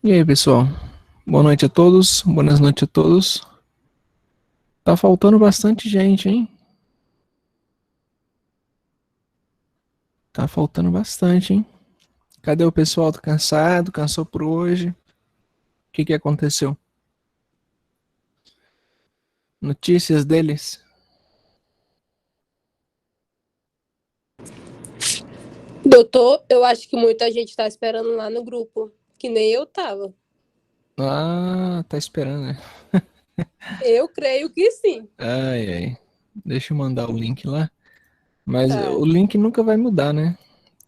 E aí, pessoal? Boa noite a todos, boas noites a todos. Tá faltando bastante gente, hein? Tá faltando bastante, hein? Cadê o pessoal? Tá cansado? Cansou por hoje? O que aconteceu? Notícias deles? Doutor, eu acho que muita gente tá esperando lá no grupo, que nem eu tava. Ah, tá esperando, né? Eu creio que sim. Ai, ai. Deixa eu mandar o link lá. Mas Tá. o link nunca vai mudar, né?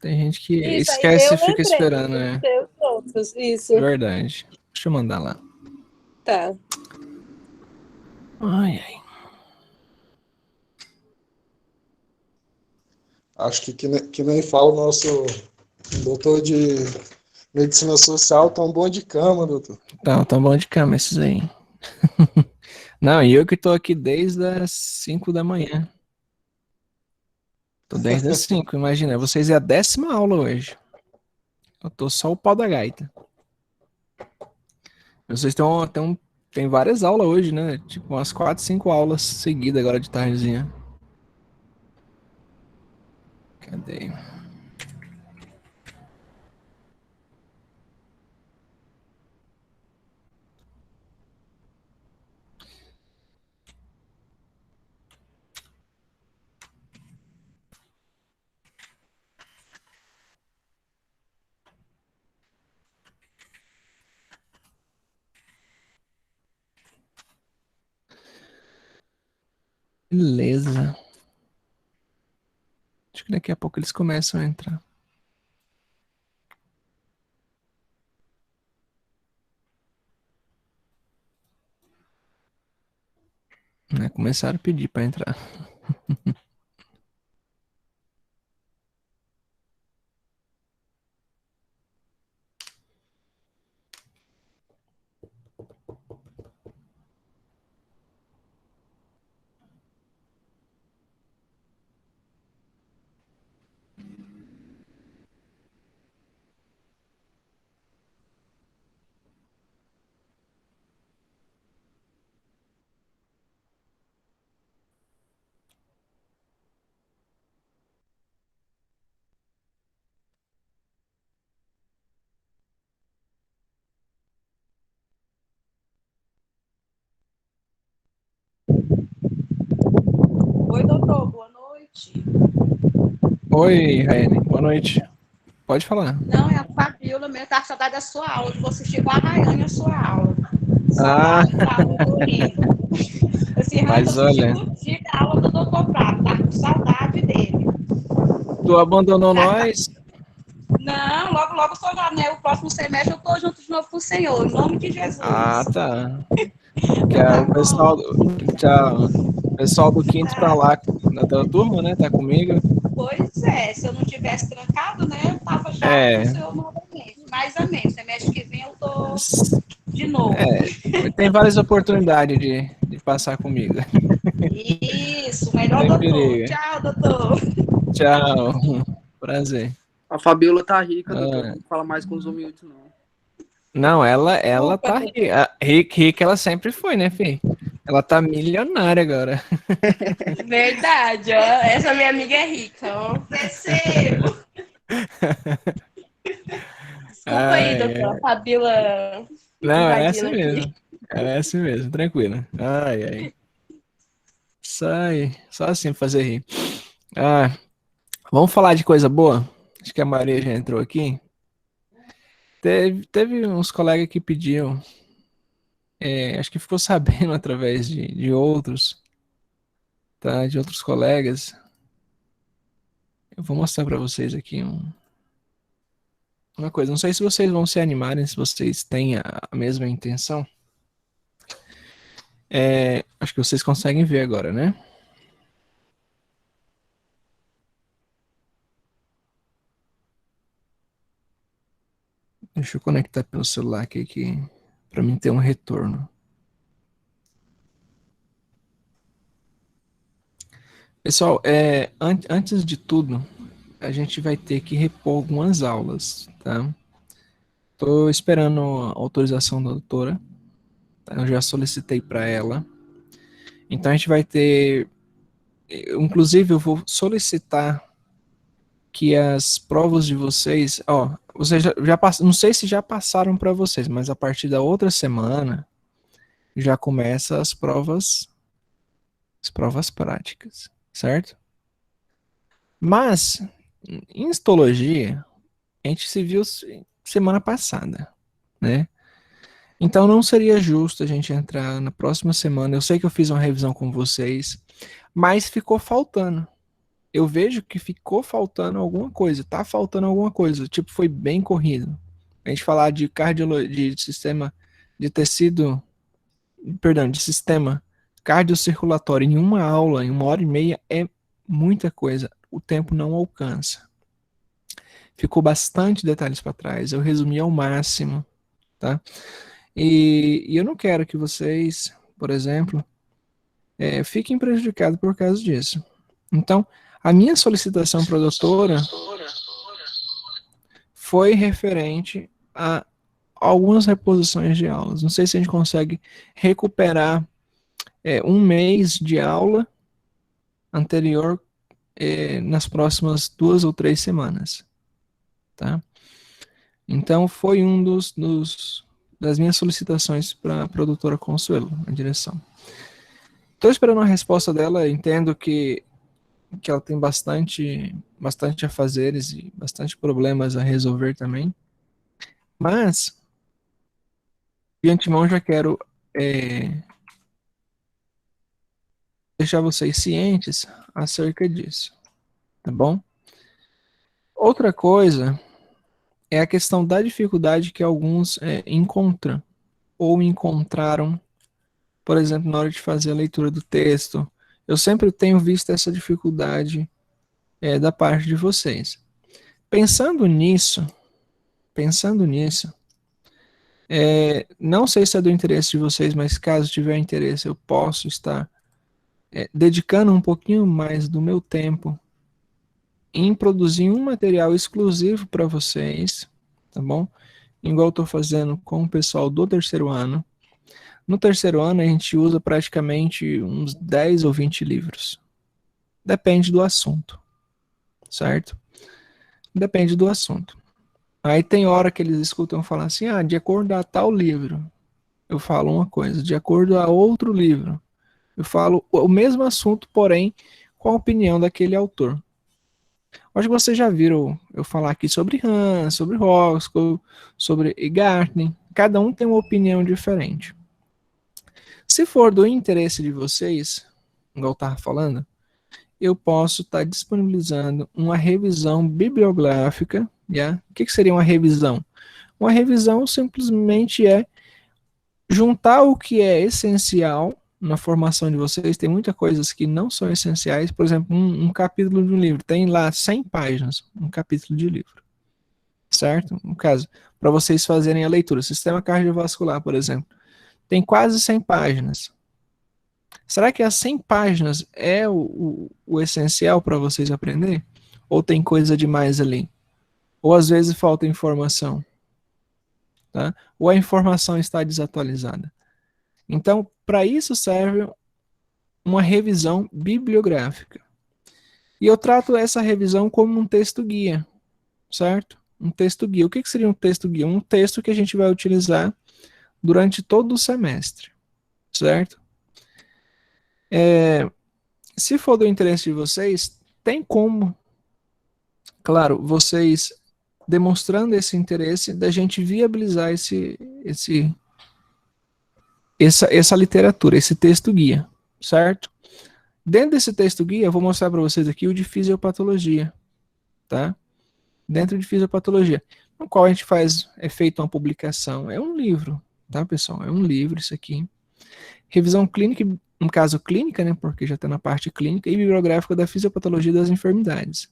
Tem gente que Isso aí, esquece eu e fica lembrei esperando, de né? ser os outros. Isso. Verdade. Deixa eu mandar lá. Tá. Ai, ai. Acho que nem fala o nosso doutor de medicina social, tão bom de cama, doutor. Tá bom de cama esses aí. Não, e eu que tô aqui desde as 5 da manhã. Tô desde as 5, imagina. Vocês é a 10ª aula hoje. Eu tô só o pau da gaita. Vocês tem várias aulas hoje, né? Tipo, umas 4, 5 aulas seguidas agora de tardezinha. Cadê? Beleza. Acho que daqui a pouco eles começam a entrar. Né? Começaram a pedir pra entrar. Oi, doutor, boa noite. Oi, Raiane. Boa noite. Pode falar. Não, é a Fabiola mesmo, tá saudade da sua aula, que você chegou a Rayane a sua aula. Ah, Saudade da aula do Rio. Esse Rayane, tô mas olha, assistindo o dia da aula do doutor Prado, tá com saudade dele. tu abandonou Tá, tá. nós? Não, logo, logo, só já, né? O próximo semestre eu tô junto de novo com o Senhor, em nome de Ah, Jesus. tá. Que Então é tá o pessoal, bom. tchau. O pessoal do quinto pra lá, da tua turma, né? Tá comigo. Pois é, se eu não tivesse trancado, né, eu tava já com o É, Senhor novamente. Mas amém, semestre que vem eu tô s- de novo. é, tem várias oportunidades de passar comigo. Isso, melhor Sem doutor. perigo. Tchau, doutor. Tchau. Prazer. A Fabiola tá rica, doutor. Ah, Não fala mais com os humildes, não. não, ela Desculpa, tá doutor. rica. Rica ela sempre foi, né, Fê? Ela tá milionária agora. Verdade, ó. Essa minha amiga é rica, ó. Percebo. Desculpa aí, Ai, doutor. A ai. Fabiola Não, é assim invadindo aqui. mesmo. É assim mesmo, tranquilo. Ai, ai. Sai, só assim pra fazer rir. Ah, vamos falar de coisa boa? Acho que a Maria já entrou aqui. Teve uns colegas que pediam, acho que ficou sabendo através de outros, tá? De outros colegas. Eu vou mostrar pra vocês aqui uma coisa. Não sei se vocês vão se animarem, se vocês têm a mesma intenção. Acho que vocês conseguem ver agora, né? Deixa eu conectar pelo celular aqui para mim ter um retorno. Pessoal, antes de tudo, a gente vai ter que repor algumas aulas, tá? Tô esperando a autorização da doutora. Tá? Eu já solicitei para ela. Então a gente vai ter, inclusive eu vou solicitar que as provas de vocês, ó, vocês não sei se já passaram para vocês, mas a partir da outra semana já começa as provas práticas, certo? Mas em histologia a gente se viu semana passada, né? Então não seria justo a gente entrar na próxima semana. Eu sei que eu fiz uma revisão com vocês, mas ficou faltando. Eu vejo que ficou faltando alguma coisa, tá faltando alguma coisa, tipo, foi bem corrido. A gente falar de cardiologia, de sistema de tecido, perdão, de sistema cardiocirculatório em uma aula, em 1h30, é muita coisa. O tempo não alcança. Ficou bastante detalhes para trás, eu resumi ao máximo, tá? E eu não quero que vocês, por exemplo, fiquem prejudicados por causa disso. Então, a minha solicitação para a doutora foi referente a algumas reposições de aulas. Não sei se a gente consegue recuperar um mês de aula anterior nas próximas 2 ou 3 semanas. Tá? Então, foi das minhas solicitações para a doutora Consuelo, a direção. Estou esperando uma resposta dela, entendo que ela tem bastante afazeres e bastante problemas a resolver também. Mas, de antemão, já quero deixar vocês cientes acerca disso, tá bom? Outra coisa é a questão da dificuldade que alguns encontram ou encontraram, por exemplo, na hora de fazer a leitura do texto. Eu sempre tenho visto essa dificuldade da parte de vocês. Pensando nisso, não sei se é do interesse de vocês, mas caso tiver interesse, eu posso estar dedicando um pouquinho mais do meu tempo em produzir um material exclusivo para vocês, tá bom? Igual eu estou fazendo com o pessoal do terceiro ano. No terceiro ano a gente usa praticamente uns 10 ou 20 livros. Depende do assunto, certo? Depende do assunto. Aí tem hora que eles escutam falar assim, de acordo a tal livro, eu falo uma coisa, de acordo a outro livro, eu falo o mesmo assunto, porém, com a opinião daquele autor. Acho que vocês já viram eu falar aqui sobre Hans, sobre Roscoe, sobre Gartner. Cada um tem uma opinião diferente. Se for do interesse de vocês, igual eu estava falando, eu posso estar disponibilizando uma revisão bibliográfica. Yeah? O que seria uma revisão? Uma revisão simplesmente é juntar o que é essencial na formação de vocês. Tem muitas coisas que não são essenciais. Por exemplo, um capítulo de um livro tem lá 100 páginas, um capítulo de livro, certo? No caso, para vocês fazerem a leitura, sistema cardiovascular, por exemplo, tem quase 100 páginas. Será que as 100 páginas é o essencial para vocês aprender? Ou tem coisa demais ali? Ou às vezes falta informação? Tá? Ou a informação está desatualizada? Então, para isso serve uma revisão bibliográfica. E eu trato essa revisão como um texto guia, certo? Um texto guia. O que seria um texto guia? Um texto que a gente vai utilizar durante todo o semestre, certo? Se for do interesse de vocês, tem como, claro, vocês demonstrando esse interesse da gente viabilizar essa literatura, esse texto guia, certo? Dentro desse texto guia, eu vou mostrar para vocês aqui o de fisiopatologia, tá? Dentro de fisiopatologia, no qual a gente é feita uma publicação, é um livro, tá, pessoal? É um livro isso aqui. Revisão clínica, no caso clínica, né, porque já está na parte clínica, e bibliográfica da fisiopatologia das enfermidades.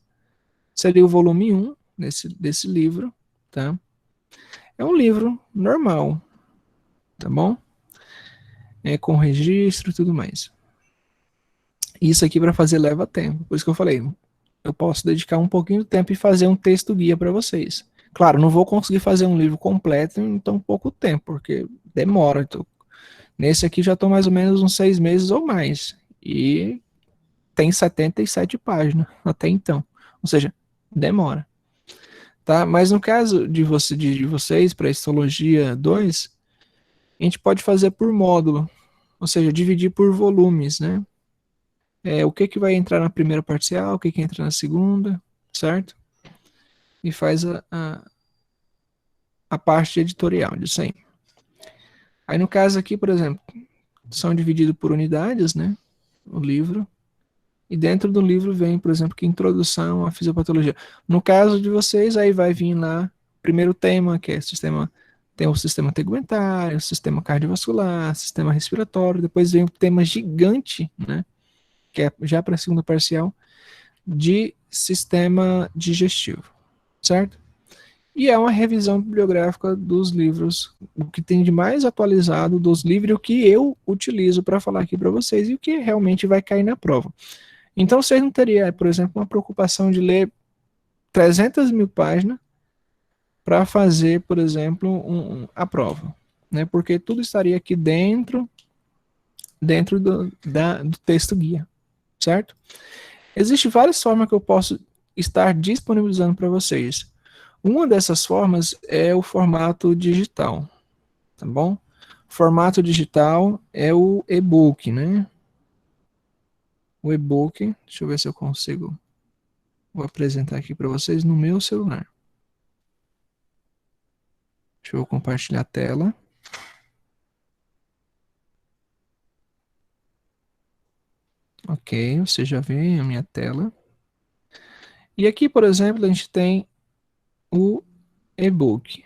Seria o volume 1 desse livro, tá? É um livro normal, tá bom? Com registro e tudo mais. Isso aqui para fazer leva tempo, por isso que eu falei, eu posso dedicar um pouquinho de tempo e fazer um texto guia para vocês. Claro, não vou conseguir fazer um livro completo em tão pouco tempo, porque demora. Então, nesse aqui já estou mais ou menos uns 6 meses ou mais. E tem 77 páginas até então. Ou seja, demora. Tá? Mas no caso de vocês, para Histologia 2, a gente pode fazer por módulo. Ou seja, dividir por volumes, né? O que vai entrar na primeira parcial, o que entra na segunda, certo? E faz a parte editorial disso aí. Aí no caso aqui, por exemplo, são divididos por unidades, né? O livro. E dentro do livro vem, por exemplo, que introdução à fisiopatologia. No caso de vocês, aí vai vir lá o primeiro tema, que é sistema, tem o sistema tegumentário, o sistema cardiovascular, sistema respiratório, depois vem o tema gigante, né? Que é já para a segunda parcial, de sistema digestivo, certo? E é uma revisão bibliográfica dos livros, o que tem de mais atualizado dos livros, o que eu utilizo para falar aqui para vocês e o que realmente vai cair na prova. Então, vocês não teriam, por exemplo, uma preocupação de ler 300 mil páginas para fazer, por exemplo, a prova, né? Porque tudo estaria aqui dentro do texto guia, certo? Existem várias formas que eu posso estar disponibilizando para vocês. Uma dessas formas é o formato digital, tá bom? O formato digital é o e-book, né? O e-book, deixa eu ver se eu consigo, vou apresentar aqui para vocês no meu celular. Deixa eu compartilhar a tela. Ok, você já vê a minha tela. E aqui, por exemplo, a gente tem o e-book,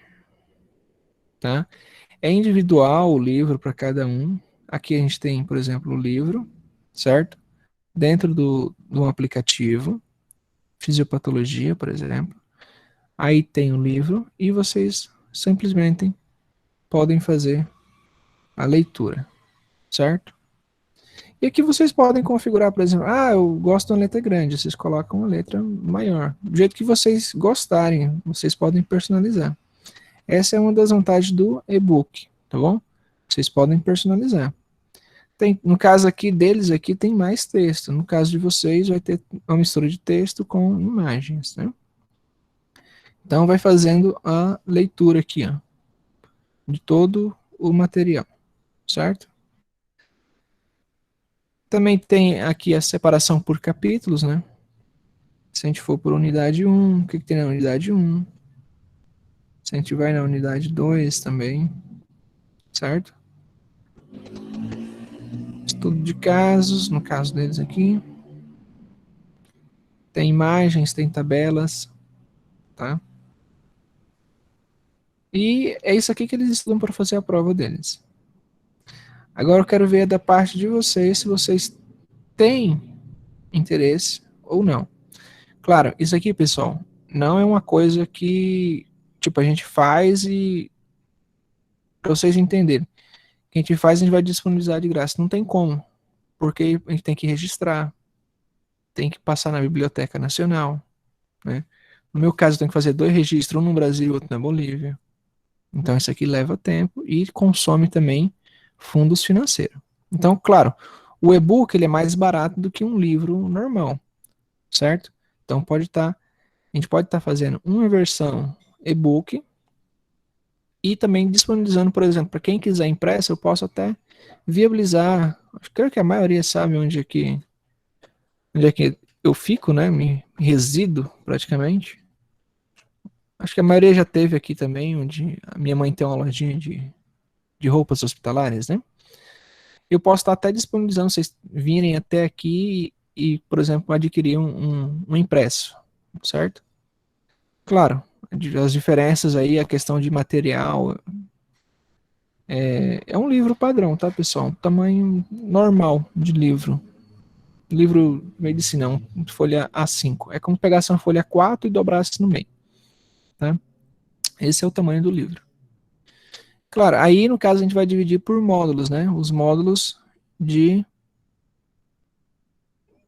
tá? É individual o livro para cada um. Aqui a gente tem, por exemplo, o livro, certo? Dentro do aplicativo, fisiopatologia, por exemplo. Aí tem o livro e vocês simplesmente podem fazer a leitura, certo? E aqui vocês podem configurar, por exemplo, eu gosto de uma letra grande, vocês colocam uma letra maior. Do jeito que vocês gostarem, vocês podem personalizar. Essa é uma das vantagens do e-book, tá bom? Vocês podem personalizar. No caso aqui deles, aqui tem mais texto. No caso de vocês, vai ter uma mistura de texto com imagens, né? Então, vai fazendo a leitura aqui, ó, de todo o material, certo? Também tem aqui a separação por capítulos, né? Se a gente for por unidade 1, o que tem na unidade 1? Se a gente vai na unidade 2 também, certo? Estudo de casos, no caso deles aqui. Tem imagens, tem tabelas, tá? E é isso aqui que eles estudam para fazer a prova deles. Agora eu quero ver da parte de vocês, se vocês têm interesse ou não. Claro, isso aqui, pessoal, não é uma coisa que, tipo, a gente faz e, para vocês entenderem, que a gente faz, a gente vai disponibilizar de graça. Não tem como, porque a gente tem que registrar, tem que passar na Biblioteca Nacional, né? No meu caso, eu tenho que fazer 2 registros, um no Brasil e outro na Bolívia. Então, isso aqui leva tempo e consome também fundos financeiros. Então, claro, o e-book ele é mais barato do que um livro normal, certo? Então, a gente pode estar fazendo uma versão e-book e também disponibilizando, por exemplo, para quem quiser impresso, eu posso até viabilizar. Creio que a maioria sabe onde é que eu fico, né? Me resido praticamente. Acho que a maioria já teve aqui também, onde a minha mãe tem uma lojinha de roupas hospitalares, né? Eu posso estar até disponibilizando vocês virem até aqui e, por exemplo, adquirir um impresso, certo? Claro, as diferenças aí, a questão de material, é um livro padrão, tá, pessoal? Um tamanho normal de livro. Livro medicina, folha A5. É como pegasse uma folha A4 e dobrasse no meio, tá? Esse é o tamanho do livro. Claro, aí no caso a gente vai dividir por módulos, né? Os módulos de,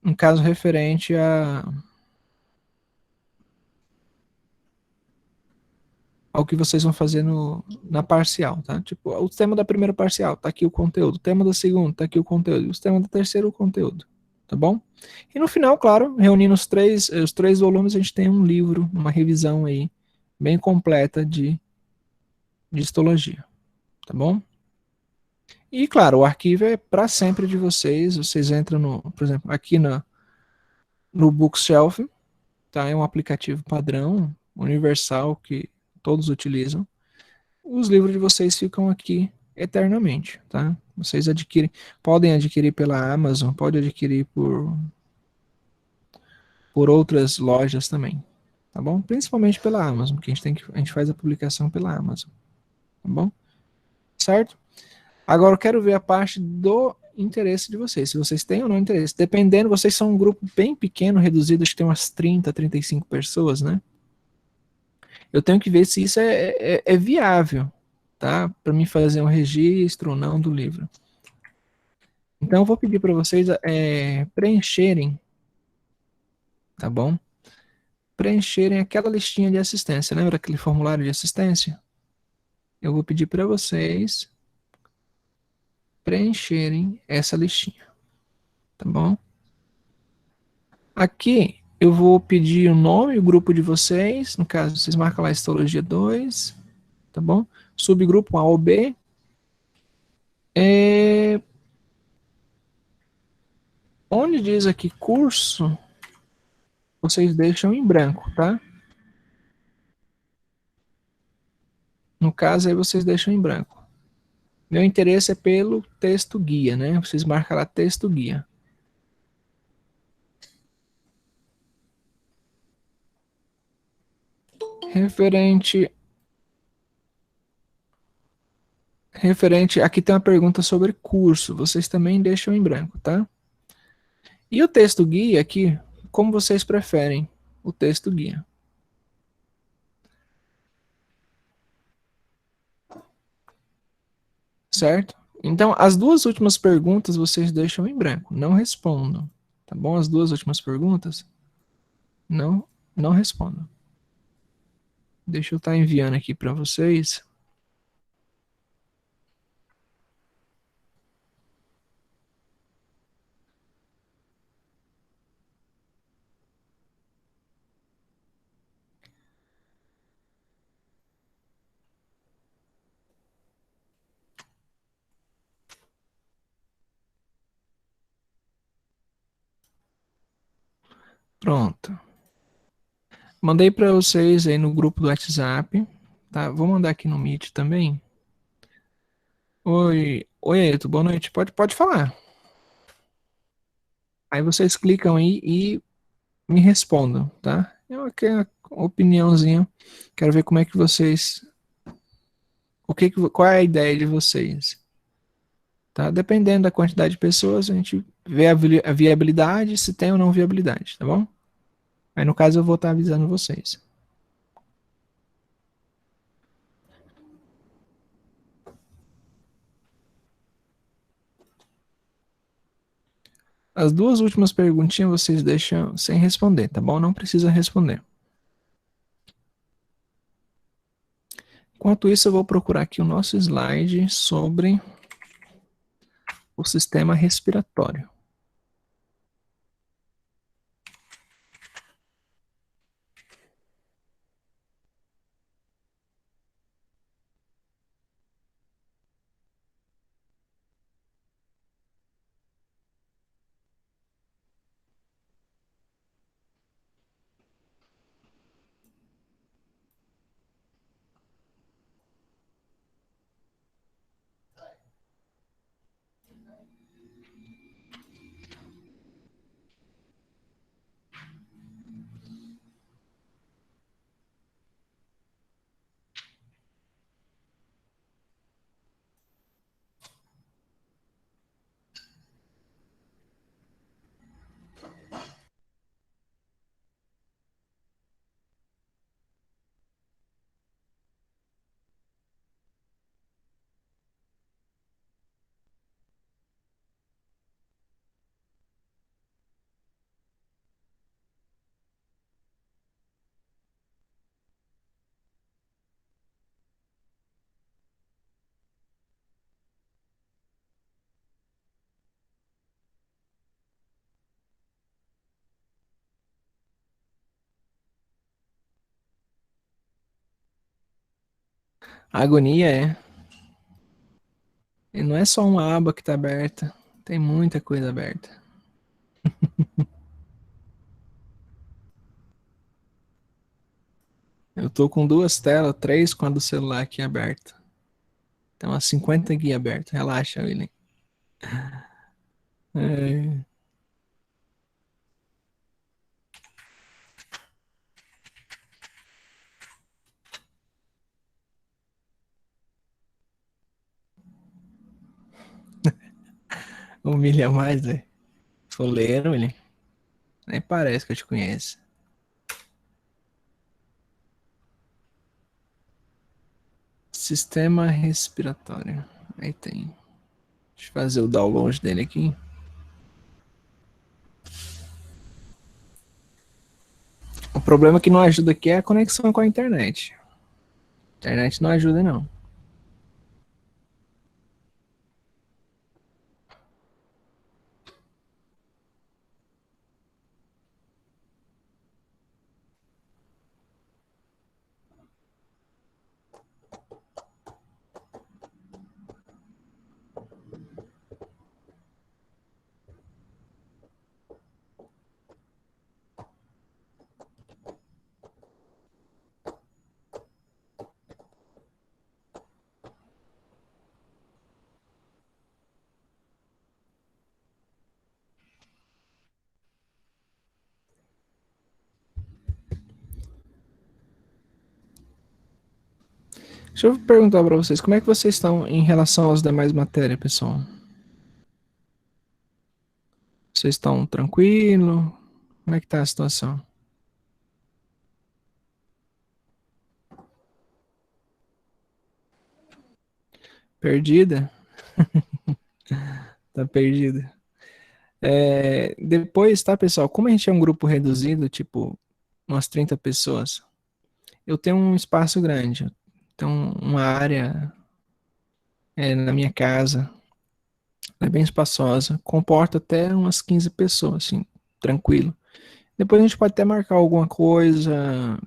um caso referente ao que vocês vão fazer na parcial, tá? Tipo, o tema da primeira parcial, tá aqui o conteúdo. O tema da segunda, tá aqui o conteúdo. O tema da terceira, o conteúdo. Tá bom? E no final, claro, reunindo os três volumes, a gente tem um livro, uma revisão aí, bem completa de histologia. Tá bom? E, claro, o arquivo é para sempre de vocês. Vocês entram por exemplo, aqui no Bookshelf, tá? É um aplicativo padrão, universal, que todos utilizam. Os livros de vocês ficam aqui eternamente, tá? Vocês podem adquirir pela Amazon, pode adquirir por outras lojas também, tá bom? Principalmente pela Amazon, porque a gente faz a publicação pela Amazon, tá bom? Certo? Agora eu quero ver a parte do interesse de vocês, se vocês têm ou não interesse. Dependendo, vocês são um grupo bem pequeno, reduzido, acho que tem umas 30, 35 pessoas, né? Eu tenho que ver se isso é viável, tá? Para mim fazer um registro ou não do livro. Então eu vou pedir para vocês preencherem, tá bom? Preencherem aquela listinha de assistência. Lembra aquele formulário de assistência? Eu vou pedir para vocês preencherem essa listinha, tá bom? Aqui eu vou pedir o nome e o grupo de vocês. No caso, vocês marcam lá Histologia 2, tá bom? Subgrupo A ou B. Onde diz aqui curso, vocês deixam em branco, tá? No caso, aí vocês deixam em branco. Meu interesse é pelo texto guia, né? Vocês marcam lá texto guia. Referente, aqui tem uma pergunta sobre curso, vocês também deixam em branco, tá? E o texto guia aqui, como vocês preferem o texto guia? Certo? Então, as duas últimas perguntas vocês deixam em branco, não respondam, tá bom? As duas últimas perguntas, não, não respondam. Deixa eu estar enviando aqui para vocês. Pronto. Mandei para vocês aí no grupo do WhatsApp, tá? Vou mandar aqui no Meet também. Oi, Ailton, boa noite. Pode falar. Aí vocês clicam aí e me respondam, tá? Eu quero uma opiniãozinha. Quero ver como é que vocês, qual é a ideia de vocês, tá? Dependendo da quantidade de pessoas, a gente vê a viabilidade, se tem ou não viabilidade, tá bom? Aí no caso eu vou estar avisando vocês. As duas últimas perguntinhas vocês deixam sem responder, tá bom? Não precisa responder. Enquanto isso, eu vou procurar aqui o nosso slide sobre o sistema respiratório. A agonia é. E não é só uma aba que tá aberta. Tem muita coisa aberta. Eu tô com 2 telas, 3 com a do celular aqui aberta. Tem umas 50 aqui abertas. Relaxa, William. É, humilha mais, velho. Foleiro, William. Nem parece que eu te conheço. Sistema respiratório. Aí tem. Deixa eu fazer o download dele aqui. O problema que não ajuda aqui é a conexão com a internet. A internet não ajuda, não. Deixa eu perguntar para vocês, como é que vocês estão em relação às demais matérias, pessoal? Vocês estão tranquilos? Como é que tá a situação? Perdida? Tá perdida. Depois, tá, pessoal? Como a gente é um grupo reduzido, tipo, umas 30 pessoas, eu tenho um espaço grande. Então, uma área na minha casa, é bem espaçosa, comporta até umas 15 pessoas, assim, tranquilo. Depois a gente pode até marcar alguma coisa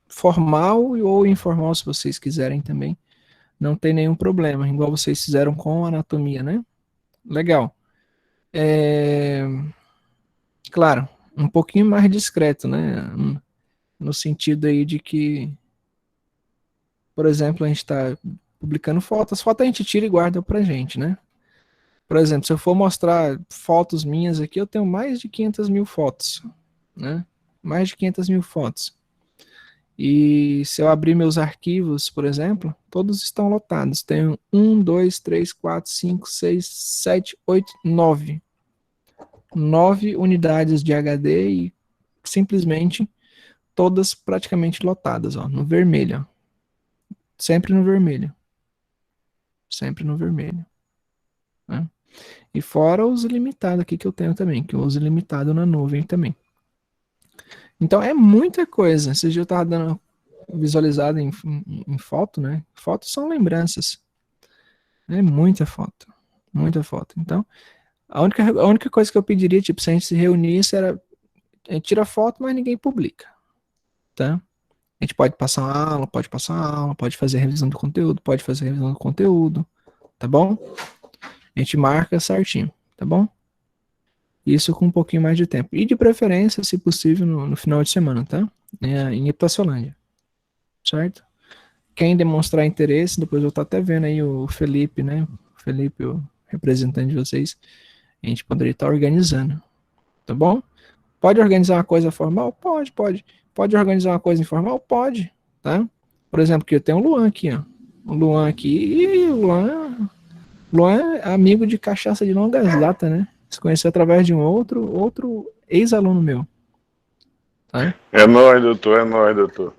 formal ou informal, se vocês quiserem também. Não tem nenhum problema, igual vocês fizeram com a anatomia, né? Legal. Claro, um pouquinho mais discreto, né? No sentido aí de que, por exemplo, a gente está publicando fotos, as fotos a gente tira e guarda pra gente, né? Por exemplo, se eu for mostrar fotos minhas aqui, eu tenho mais de 500 mil fotos, né? Mais de 500 mil fotos. E se eu abrir meus arquivos, por exemplo, todos estão lotados. Tenho 1, 2, 3, 4, 5, 6, 7, 8, 9. 9 unidades de HD e simplesmente todas praticamente lotadas, ó, no vermelho. Ó. Sempre no vermelho. Sempre no vermelho. Né? E fora os ilimitados aqui que eu tenho também, que eu uso ilimitado na nuvem também. Então é muita coisa. Esse dia eu estava dando visualizado em foto, né? Fotos são lembranças. É muita foto. Muita foto. Então, a única coisa que eu pediria, tipo, se a gente se reunisse, era a gente tira foto, mas ninguém publica. Tá? A gente pode passar uma aula, pode fazer revisão do conteúdo, pode fazer revisão do conteúdo, tá bom? A gente marca certinho, tá bom? Isso com um pouquinho mais de tempo. E de preferência, se possível, no final de semana, tá? Em Iptaciolândia, certo? Quem demonstrar interesse, depois eu estou até vendo aí o Felipe, né? O Felipe, o representante de vocês, a gente poderia estar organizando, tá bom? Pode organizar uma coisa formal? Pode, pode. Pode organizar uma coisa informal? Pode, tá? Por exemplo, que eu tenho o Luan aqui, ó. O Luan aqui, e o Luan é amigo de cachaça de longas data, né? Se conheceu através de um outro ex-aluno meu. Tá? É nóis, doutor, é nóis, doutor.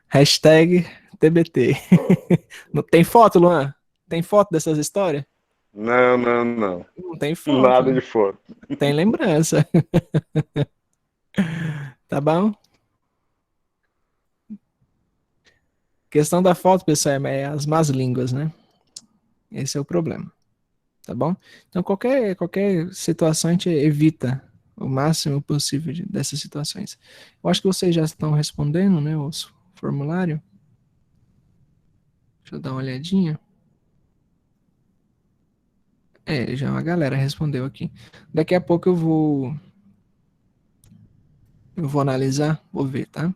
Hashtag TBT. Não tem foto, Luan? Tem foto dessas histórias? Não, não, não. Não tem foto. Nada de foto. Tem lembrança. Tá bom? Questão da foto, pessoal, é as más línguas, né? Esse é o problema. Tá bom? Então, qualquer situação a gente evita o máximo possível dessas situações. Eu acho que vocês já estão respondendo, né, o formulário. Deixa eu dar uma olhadinha. Já uma galera respondeu aqui. Daqui a pouco eu vou analisar, vou ver, tá?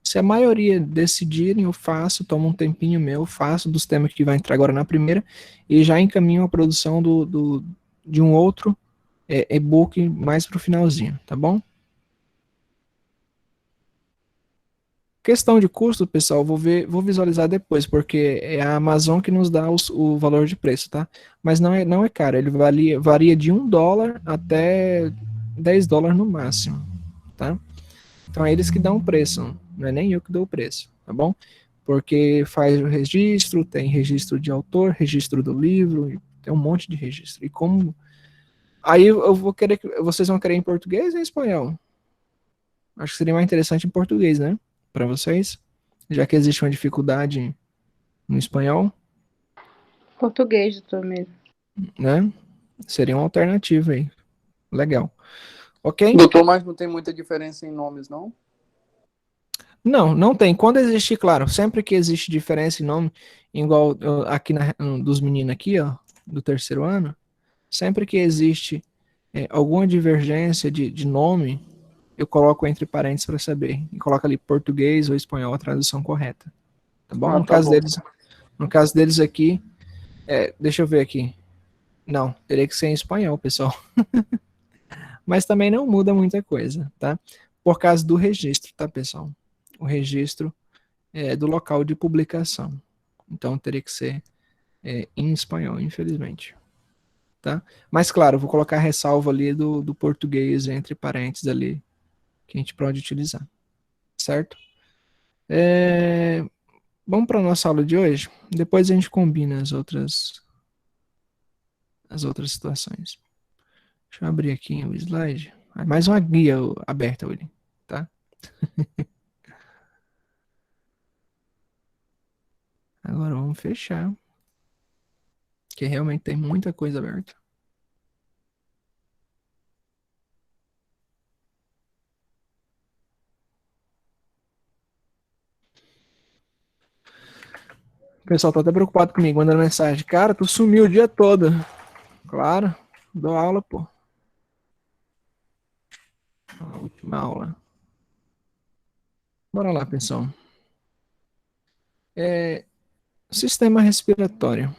Se a maioria decidirem, eu faço, tomo um tempinho meu, faço dos temas que vai entrar agora na primeira e já encaminho a produção de um outro e-book mais pro finalzinho, tá bom? Questão de custo, pessoal, vou visualizar depois, porque é a Amazon que nos dá o valor de preço, tá? Mas não é caro, ele varia de $1 até $10 no máximo, tá? Então é eles que dão o preço, não é nem eu que dou o preço, tá bom? Porque faz o registro, tem registro de autor, registro do livro, tem um monte de registro. E como... Aí eu vou querer... Vocês vão querer em português ou em espanhol? Acho que seria mais interessante em português, né? Para vocês, já que existe uma dificuldade no espanhol, Português, doutor mesmo. né? Seria uma alternativa aí. Legal. Ok? Doutor, mas não tem muita diferença em nomes, não? Não tem. Quando existe, claro, sempre que existe diferença em nome, igual aqui dos meninos aqui, ó, do terceiro ano, sempre que existe alguma divergência de nome, eu coloco entre parênteses para saber. E coloco ali português ou espanhol, a tradução correta. Tá bom? Ah, no, tá caso bom. no caso deles aqui, deixa eu ver aqui. Não, teria que ser em espanhol, pessoal. Mas também não muda muita coisa, tá? Por causa do registro, tá, pessoal? O registro do local de publicação. Então teria que ser em espanhol, infelizmente. Tá? Mas claro, vou colocar a ressalva ali do português entre parênteses ali, que a gente pode utilizar. Certo? Vamos para a nossa aula de hoje? Depois a gente combina as outras situações. Deixa eu abrir aqui o slide. Mais uma guia aberta, William, tá? Agora vamos fechar. Que realmente tem muita coisa aberta. O pessoal tá até preocupado comigo, mandando mensagem. Cara, tu sumiu o dia todo. Claro, dou aula, pô. A última aula. Bora lá, pessoal. Sistema respiratório.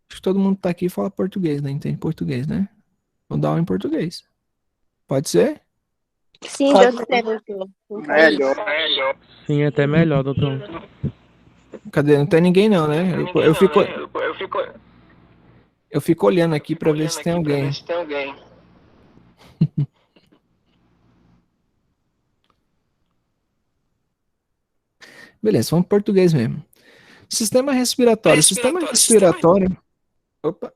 Acho que todo mundo tá aqui e fala português, né? Entende português, né? Vou dar aula em português. Pode ser? Sim, doutor. Melhor. Sim, até melhor, doutor. Cadê? Não tem ninguém não, né? Eu fico olhando aqui para ver se tem alguém. Beleza, vamos para português mesmo. Sistema respiratório. Sistema respiratório. Opa,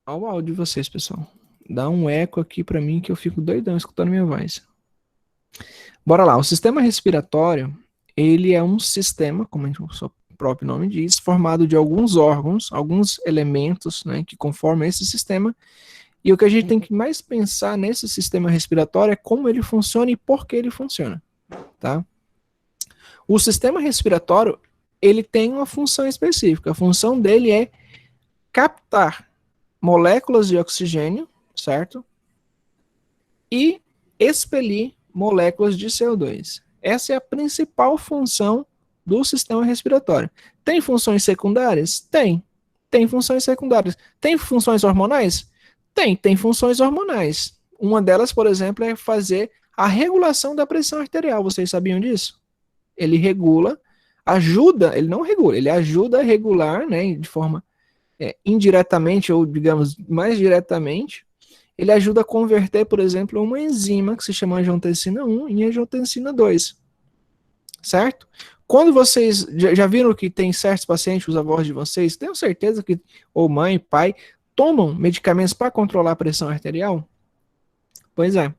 olha o áudio de vocês, pessoal. Dá um eco aqui para mim que eu fico doidão escutando minha voz. Bora lá. O sistema respiratório, ele é um sistema, como o seu próprio nome diz, formado de alguns órgãos, alguns elementos, né, que conformam esse sistema. E o que a gente tem que mais pensar nesse sistema respiratório é como ele funciona e por que ele funciona, tá? O sistema respiratório, ele tem uma função específica. A função dele é captar moléculas de oxigênio, certo? E expelir moléculas de CO2. Essa é a principal função do sistema respiratório. Tem funções secundárias? Tem. Tem funções secundárias. Tem funções hormonais? Tem funções hormonais. Uma delas, por exemplo, é fazer a regulação da pressão arterial. Vocês sabiam disso? Ele regula, ajuda, ele não regula, ele ajuda a regular, né, de forma indiretamente ou, digamos, mais diretamente, ele ajuda a converter, por exemplo, uma enzima que se chama angiotensina 1 em angiotensina 2. Certo? Quando vocês já viram que tem certos pacientes, os avós de vocês, tenho certeza que, ou mãe, pai, tomam medicamentos para controlar a pressão arterial? Pois é.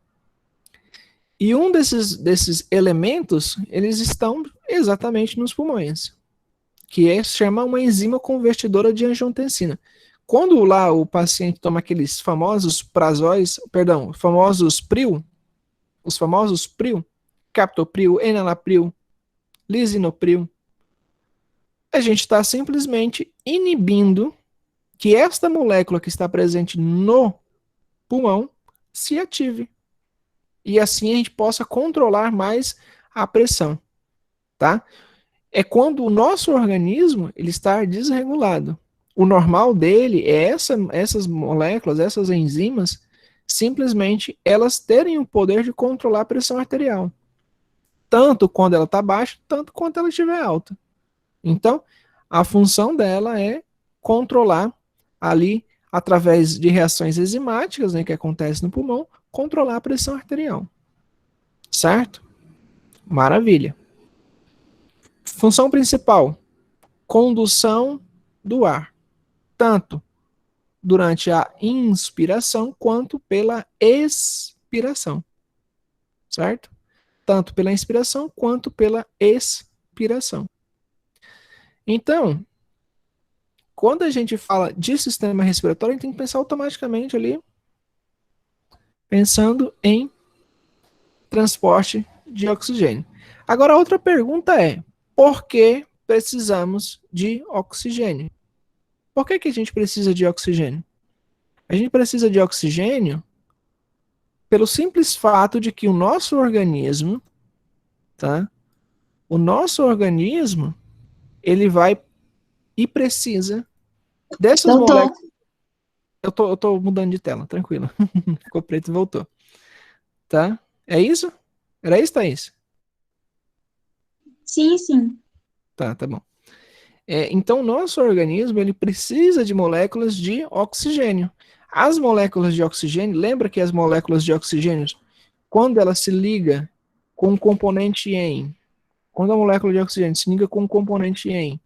E um desses elementos, eles estão exatamente nos pulmões, que chama uma enzima convertidora de angiotensina. Quando lá o paciente toma aqueles famosos famosos PRIO, captopril, enalapril, lisinopril, a gente está simplesmente inibindo que esta molécula que está presente no pulmão se ative. E assim a gente possa controlar mais a pressão, tá? É quando o nosso organismo ele está desregulado. O normal dele é essas moléculas, essas enzimas, simplesmente elas terem o poder de controlar a pressão arterial. Tanto quando ela está baixa, tanto quando ela estiver alta. Então, a função dela é controlar ali, através de reações enzimáticas, né, que acontecem no pulmão, controlar a pressão arterial. Certo? Maravilha. Função principal, condução do ar, tanto durante a inspiração quanto pela expiração. Certo? Tanto pela inspiração quanto pela expiração. Então, quando a gente fala de sistema respiratório, a gente tem que pensar automaticamente ali, pensando em transporte de oxigênio. Agora, a outra pergunta é, por que precisamos de oxigênio? Por que a gente precisa de oxigênio? A gente precisa de oxigênio pelo simples fato de que o nosso organismo, tá? O nosso organismo, ele vai e precisa dessas moléculas. Eu tô mudando de tela, tranquilo. Ficou preto e voltou. Tá? É isso? Era isso, Thaís? Sim, sim. Tá bom. Então, o nosso organismo ele precisa de moléculas de oxigênio. As moléculas de oxigênio, lembra que as moléculas de oxigênio, quando ela se liga com um componente em, quando a molécula de oxigênio se liga com um componente em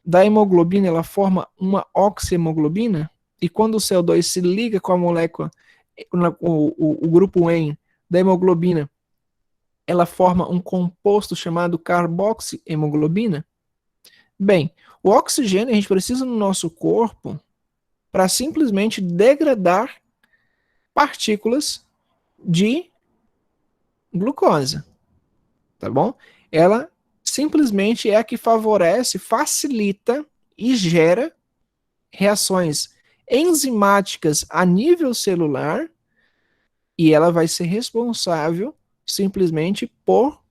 da hemoglobina, ela forma uma oxihemoglobina, e quando o CO2 se liga com a molécula, o grupo em da hemoglobina, ela forma um composto chamado carboxihemoglobina. Bem, o oxigênio a gente precisa no nosso corpo para simplesmente degradar partículas de glucose, tá bom? Ela simplesmente é a que favorece, facilita e gera reações enzimáticas a nível celular, e ela vai ser responsável simplesmente por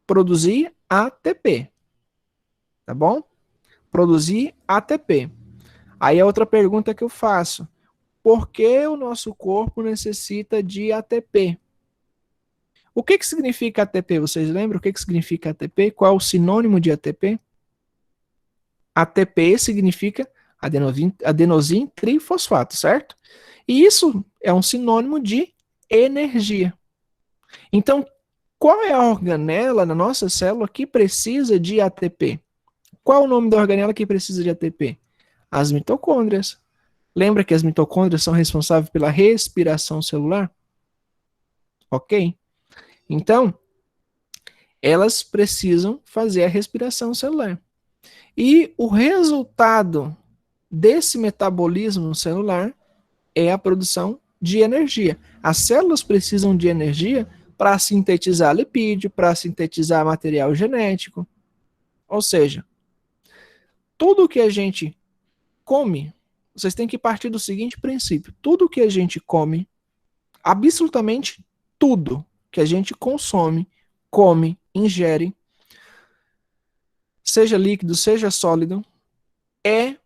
produzir ATP, tá bom? Produzir ATP. Aí a outra pergunta que eu faço, por que o nosso corpo necessita de ATP? O que significa ATP? Vocês lembram o que significa ATP? Qual é o sinônimo de ATP? ATP significa adenosine trifosfato, certo? E isso é um sinônimo de energia. Então, qual é a organela na nossa célula que precisa de ATP? Qual é o nome da organela que precisa de ATP? As mitocôndrias. Lembra que as mitocôndrias são responsáveis pela respiração celular? Ok? Então, elas precisam fazer a respiração celular. E o resultado desse metabolismo celular é a produção de energia. As células precisam de energia para sintetizar lipídio, para sintetizar material genético. Ou seja, tudo que a gente come, vocês têm que partir do seguinte princípio: tudo que a gente come, absolutamente tudo que a gente consome, come, ingere, seja líquido, seja sólido, é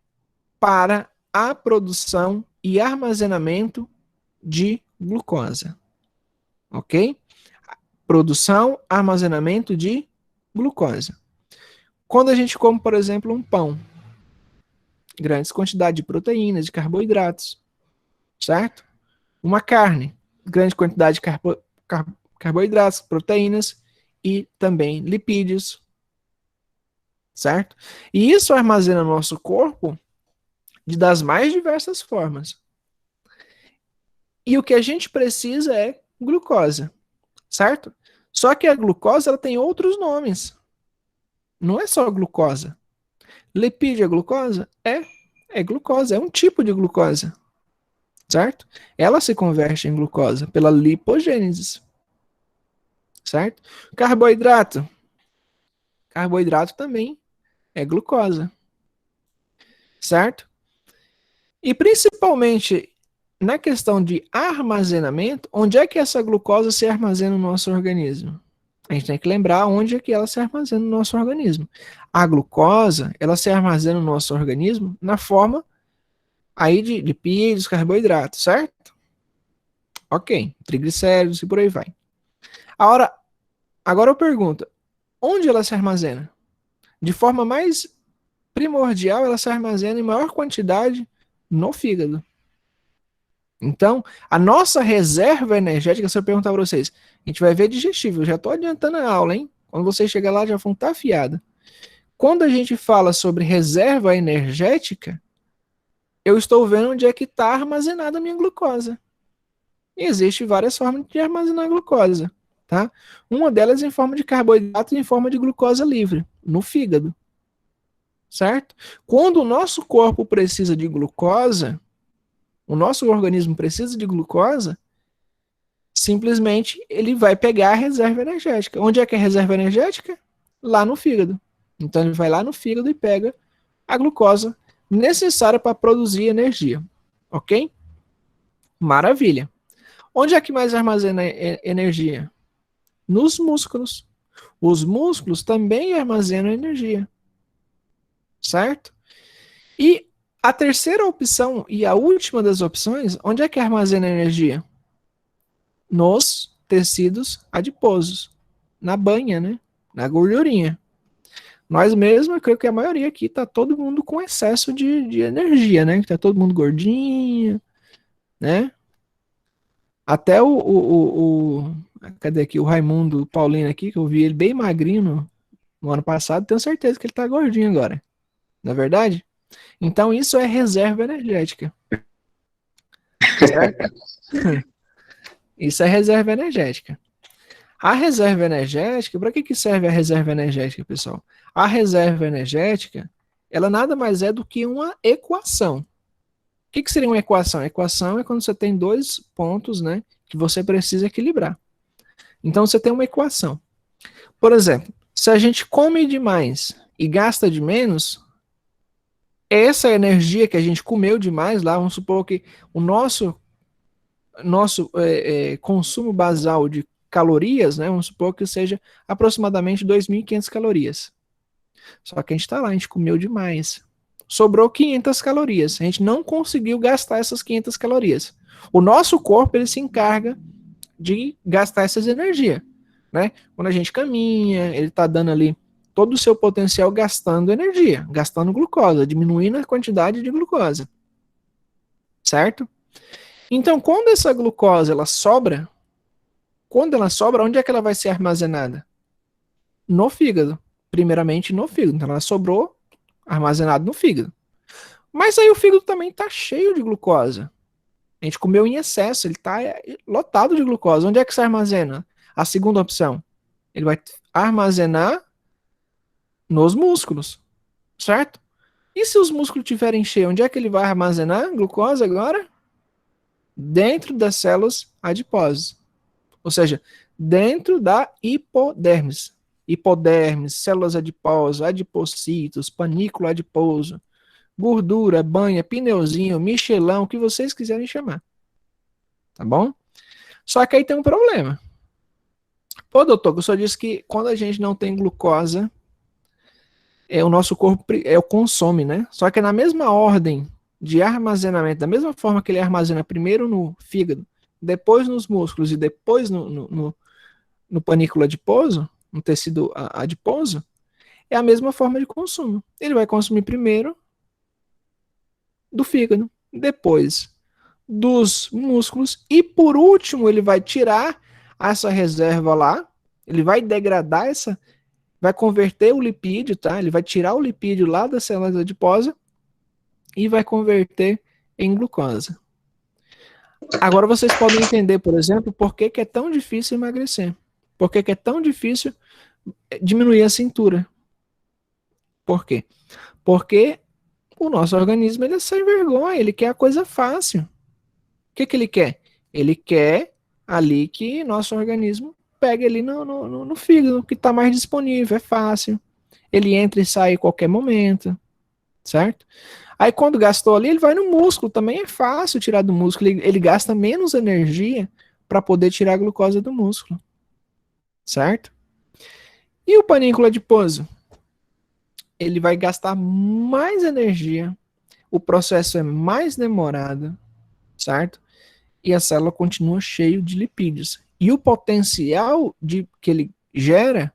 para a produção e armazenamento de glucose. Ok? Produção, armazenamento de glucose. Quando a gente come, por exemplo, um pão, grandes quantidades de proteínas, de carboidratos, certo? Uma carne, grande quantidade de carboidratos, proteínas e também lipídios, certo? E isso armazena no nosso corpo das mais diversas formas. E o que a gente precisa é glucose, certo? Só que a glucose ela tem outros nomes. Não é só glucose. Lipídio é glucose? É glucose, é um tipo de glucose, certo? Ela se converte em glucose pela lipogênese, certo? Carboidrato carboidrato também é glucosa, certo? E principalmente na questão de armazenamento, onde é que essa glucosa se armazena no nosso organismo? A gente tem que lembrar onde é que ela se armazena no nosso organismo. A glucosa, ela se armazena no nosso organismo na forma aí de lipídios, carboidratos, certo? Ok, triglicéridos e por aí vai. Agora eu pergunto, onde ela se armazena? De forma mais primordial, ela se armazena em maior quantidade no fígado. Então, a nossa reserva energética, se eu perguntar para vocês, a gente vai ver digestivo, eu já estou adiantando a aula, hein? Quando vocês chegar lá, já vão estar afiados. Quando a gente fala sobre reserva energética, eu estou vendo onde é que está armazenada a minha glucosa. E existem várias formas de armazenar glucosa, tá? Uma delas em forma de carboidrato e em forma de glucosa livre, no fígado, certo? Quando o nosso corpo precisa de glucosa, o nosso organismo precisa de glucosa, simplesmente ele vai pegar a reserva energética. Onde é que é a reserva energética? Lá no fígado. Então ele vai lá no fígado e pega a glucosa necessária para produzir energia. Ok? Maravilha. Onde é que mais armazena energia? Nos músculos. Os músculos também armazenam energia. Certo? E a terceira opção e a última das opções, onde é que armazena energia? Nos tecidos adiposos. Na banha, né? Na gordurinha. Nós mesmos, eu creio que a maioria aqui tá todo mundo com excesso de energia, né? Tá todo mundo gordinho, né? Até cadê aqui? O Raimundo Paulino aqui, que eu vi ele bem magrinho no ano passado, tenho certeza que ele tá gordinho agora. Não é verdade? Então isso é reserva energética. Certo? Isso é reserva energética. A reserva energética, para que serve a reserva energética, pessoal? A reserva energética, ela nada mais é do que uma equação. O que seria uma equação? A equação é quando você tem dois pontos, né, que você precisa equilibrar. Então você tem uma equação. Por exemplo, se a gente come demais e gasta de menos, essa energia que a gente comeu demais lá, vamos supor que o nosso consumo basal de calorias, né, vamos supor que seja aproximadamente 2.500 calorias. Só que a gente está lá, a gente comeu demais. Sobrou 500 calorias. A gente não conseguiu gastar essas 500 calorias. O nosso corpo, ele se encarga de gastar essas energias, né? Quando a gente caminha, ele está dando ali todo o seu potencial gastando energia, gastando glucosa, diminuindo a quantidade de glucosa. Certo? Então, quando essa glucosa ela sobra, onde é que ela vai ser armazenada? No fígado. Primeiramente no fígado. Então, ela sobrou armazenado no fígado. Mas aí o fígado também está cheio de glucosa. A gente comeu em excesso, ele está lotado de glucosa. Onde é que se armazena? A segunda opção. Ele vai armazenar nos músculos. Certo? E se os músculos estiverem cheios, onde é que ele vai armazenar glucosa agora? Dentro das células adiposas. Ou seja, dentro da hipodermis. Hipodermis, células adiposas, adipocitos, panículo adiposo, gordura, banha, pneuzinho, michelão, o que vocês quiserem chamar. Tá bom? Só que aí tem um problema. Pô, doutor, o senhor disse que quando a gente não tem glucosa, o nosso corpo consome, né? Só que na mesma ordem de armazenamento, da mesma forma que ele armazena primeiro no fígado, depois nos músculos e depois no panículo adiposo, no tecido adiposo, é a mesma forma de consumo. Ele vai consumir primeiro do fígado, depois dos músculos e por último ele vai tirar essa reserva lá, ele vai degradar vai converter o lipídio, tá? Ele vai tirar o lipídio lá da célula adiposa e vai converter em glucosa. Agora vocês podem entender, por exemplo, por que é tão difícil emagrecer. Por que é tão difícil diminuir a cintura. Por quê? Porque o nosso organismo ele é sem vergonha, ele quer a coisa fácil. O que ele quer? Ele quer ali que nosso organismo pegue ali no fígado, que está mais disponível, é fácil. Ele entra e sai a qualquer momento, certo? Aí quando gastou ali, ele vai no músculo, também é fácil tirar do músculo, ele gasta menos energia para poder tirar a glucose do músculo, certo? E o panículo adiposo? Ele vai gastar mais energia, o processo é mais demorado, certo? E a célula continua cheia de lipídios. E o potencial que ele gera,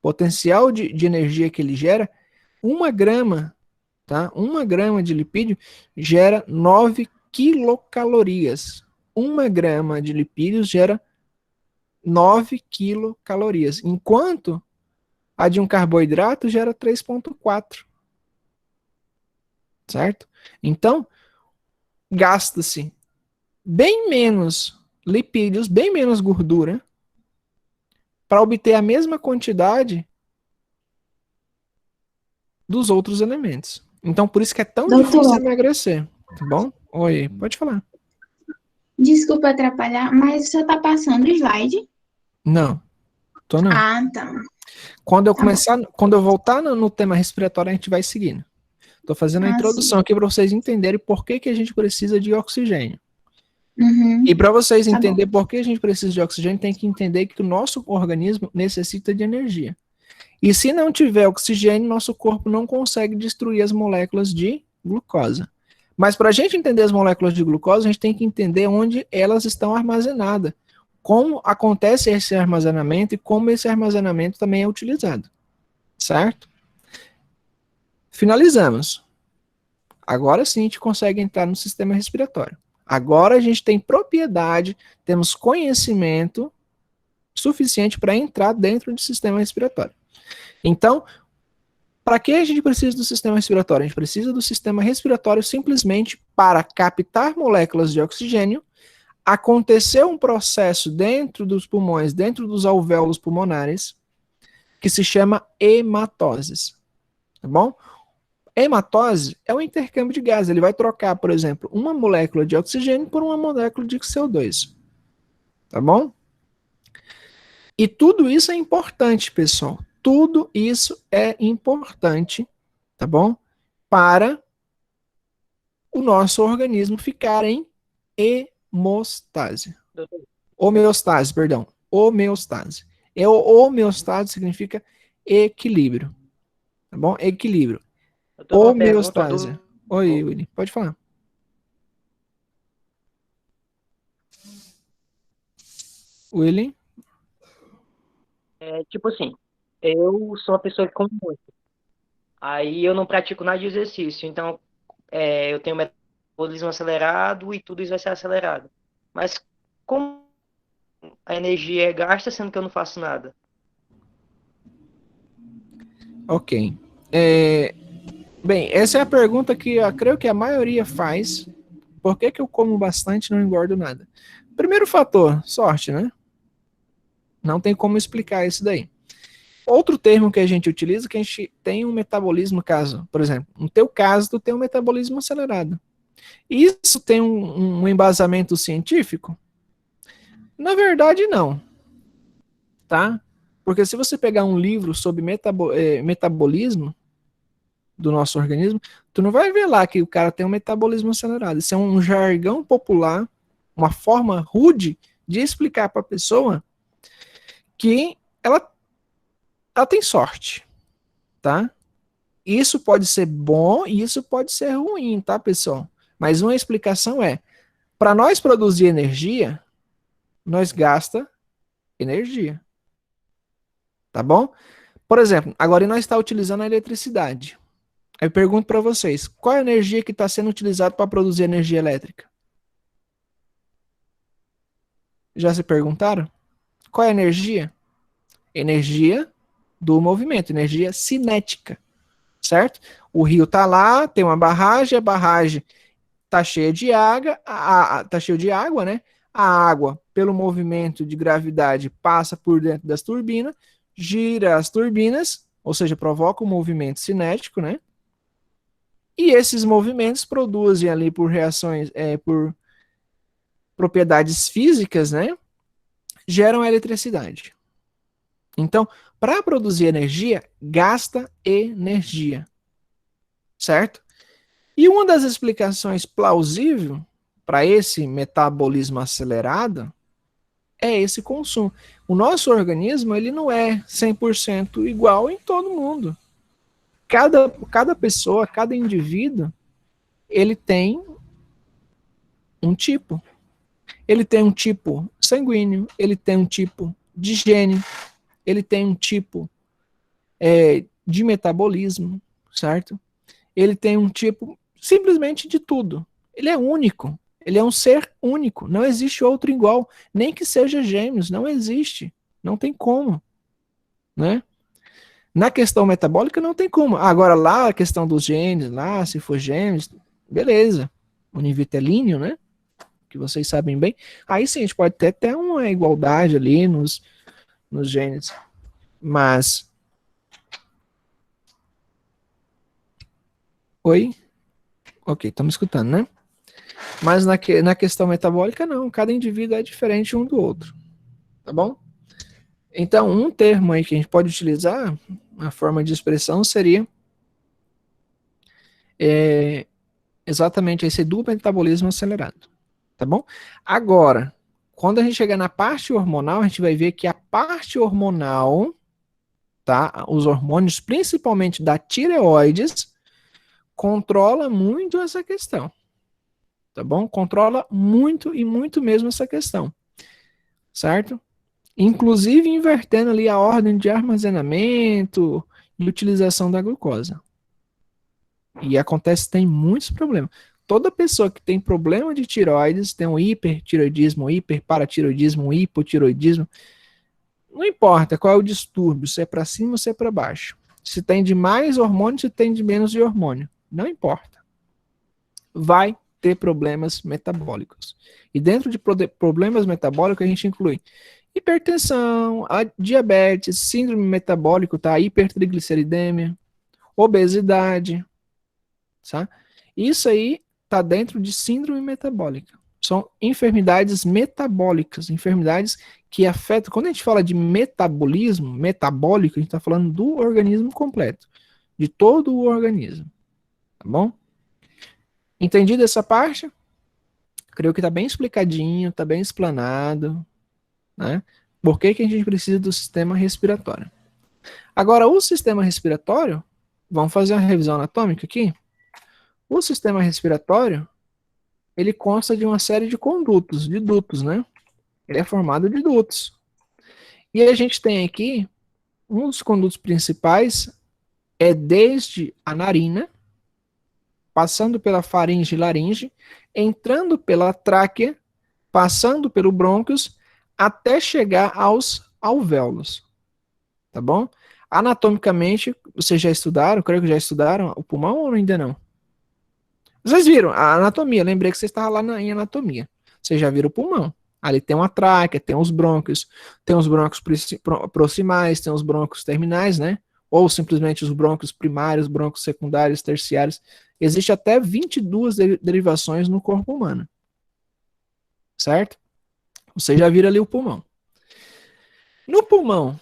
potencial de energia que ele gera, 1 grama, tá? 1 grama de lipídio gera 9 quilocalorias. 1 grama de lipídios gera 9 quilocalorias, enquanto a de um carboidrato gera 3,4. Certo? Então, gasta-se bem menos lipídios, bem menos gordura, para obter a mesma quantidade dos outros elementos. Então, por isso que é tão difícil Doutor, emagrecer, tá bom? Oi, pode falar. desculpa atrapalhar, mas você tá passando o slide? Não, tô não. Ah, tá. Quando eu Tá bom. começar, quando eu voltar no tema respiratório, a gente vai seguindo. Tô fazendo a Ah, introdução sim. aqui para vocês entenderem por que a gente precisa de oxigênio. Uhum. E para vocês Tá bom. entenderem por que a gente precisa de oxigênio, tem que entender que o nosso organismo necessita de energia. E se não tiver oxigênio, nosso corpo não consegue destruir as moléculas de glucose. Mas para a gente entender as moléculas de glucose, a gente tem que entender onde elas estão armazenadas, como acontece esse armazenamento e como esse armazenamento também é utilizado. Certo? Finalizamos. Agora sim a gente consegue entrar no sistema respiratório. Agora a gente tem propriedade, temos conhecimento suficiente para entrar dentro do sistema respiratório. Então, para que a gente precisa do sistema respiratório? A gente precisa do sistema respiratório simplesmente para captar moléculas de oxigênio, acontecer um processo dentro dos pulmões, dentro dos alvéolos pulmonares, que se chama hematose. Tá bom? Hematose é o intercâmbio de gases. Ele vai trocar, por exemplo, uma molécula de oxigênio por uma molécula de CO2. Tá bom? E tudo isso é importante, pessoal. Tudo isso é importante, tá bom? Para o nosso organismo ficar em hemostase. Homeostase, perdão. Homeostase. Homeostase significa equilíbrio. Tá bom? Equilíbrio. Homeostase. Oi, Willy, pode falar. Willy? Tipo assim, eu sou uma pessoa que come muito. Aí eu não pratico nada de exercício. Então, eu tenho metabolismo acelerado e tudo isso vai ser acelerado. Mas como a energia é gasta sendo que eu não faço nada? Ok. Bem, essa é a pergunta que eu creio que a maioria faz. Por que eu como bastante e não engordo nada? Primeiro fator, sorte, né? Não tem como explicar isso daí. Outro termo que a gente utiliza é que a gente tem um metabolismo, caso, por exemplo, no teu caso, tu tem um metabolismo acelerado. Isso tem um embasamento científico? Na verdade, não. Tá? Porque se você pegar um livro sobre metabolismo do nosso organismo, tu não vai ver lá que o cara tem um metabolismo acelerado. Isso é um jargão popular, uma forma rude de explicar para a pessoa que ela tem sorte, tá? Isso pode ser bom e isso pode ser ruim, tá, pessoal? Mas uma explicação é, para nós produzir energia, nós gasta energia, tá bom? Por exemplo, agora nós estamos utilizando a eletricidade. Aí eu pergunto para vocês, qual é a energia que está sendo utilizada para produzir energia elétrica? Já se perguntaram? Qual é a energia? Energia do movimento, energia cinética, certo? O rio tá lá, tem uma barragem, a barragem tá cheia de água, tá cheia de água, né? A água, pelo movimento de gravidade, passa por dentro das turbinas, gira as turbinas, ou seja, provoca um movimento cinético, né? E esses movimentos produzem ali por reações, por propriedades físicas, né? Geram eletricidade. Então, para produzir energia, gasta energia. Certo? E uma das explicações plausíveis para esse metabolismo acelerado é esse consumo. O nosso organismo, ele não é 100% igual em todo mundo. Cada pessoa, cada indivíduo, ele tem um tipo. Ele tem um tipo sanguíneo, ele tem um tipo de gene, ele tem um tipo de metabolismo, certo? Ele tem um tipo simplesmente de tudo. Ele é único. Ele é um ser único. Não existe outro igual. Nem que seja gêmeos. Não existe. Não tem como. Né? Na questão metabólica não tem como. Agora lá a questão dos genes, lá se for gêmeos, beleza. Univitelíneo, né? Que vocês sabem bem. Aí sim, a gente pode ter até uma igualdade ali nos genes. Mas... Oi? Ok, estamos escutando, né? Mas na questão metabólica, não. Cada indivíduo é diferente um do outro. Tá bom? Então, um termo aí que a gente pode utilizar, a forma de expressão seria exatamente esse duplo metabolismo acelerado. Tá bom? Agora, quando a gente chegar na parte hormonal, a gente vai ver que a parte hormonal, tá? Os hormônios, principalmente da tireoides, controla muito essa questão, tá bom? Controla muito e muito mesmo essa questão, certo? Inclusive invertendo ali a ordem de armazenamento e utilização da glucosa. E acontece, tem muitos problemas. Toda pessoa que tem problema de tireoides, tem um hipertireoidismo, um hiperparatireoidismo, um hipotireoidismo, não importa qual é o distúrbio, se é para cima ou se é para baixo. Se tem de mais hormônio, se tem de menos de hormônio. Não importa. Vai ter problemas metabólicos. E dentro de problemas metabólicos, a gente inclui hipertensão, a diabetes, síndrome metabólico, tá? Hipertrigliceridemia, obesidade, tá? Isso aí tá dentro de síndrome metabólica. São enfermidades metabólicas, enfermidades que afetam. Quando a gente fala de metabolismo, metabólico, a gente está falando do organismo completo, de todo o organismo. Tá bom? Entendido essa parte? Creio que está bem explicadinho, está bem explanado, né? Por que que a gente precisa do sistema respiratório? Agora, o sistema respiratório, vamos fazer uma revisão anatômica aqui? O sistema respiratório, ele consta de uma série de condutos, de dutos, né? Ele é formado de dutos. E a gente tem aqui, um dos condutos principais é desde a narina, passando pela faringe e laringe, entrando pela tráquea, passando pelo brônquios, até chegar aos alvéolos. Tá bom? Anatomicamente, vocês já estudaram, creio que já estudaram o pulmão ou ainda não? Vocês viram a anatomia, lembrei que vocês estavam lá em anatomia. Vocês já viram o pulmão. Ali tem uma tráquea, tem os brônquios proximais, tem os brônquios terminais, né? Ou simplesmente os brônquios primários, brônquios secundários, terciários. Existe até 22 derivações no corpo humano. Certo? Vocês já viram ali o pulmão. No pulmão,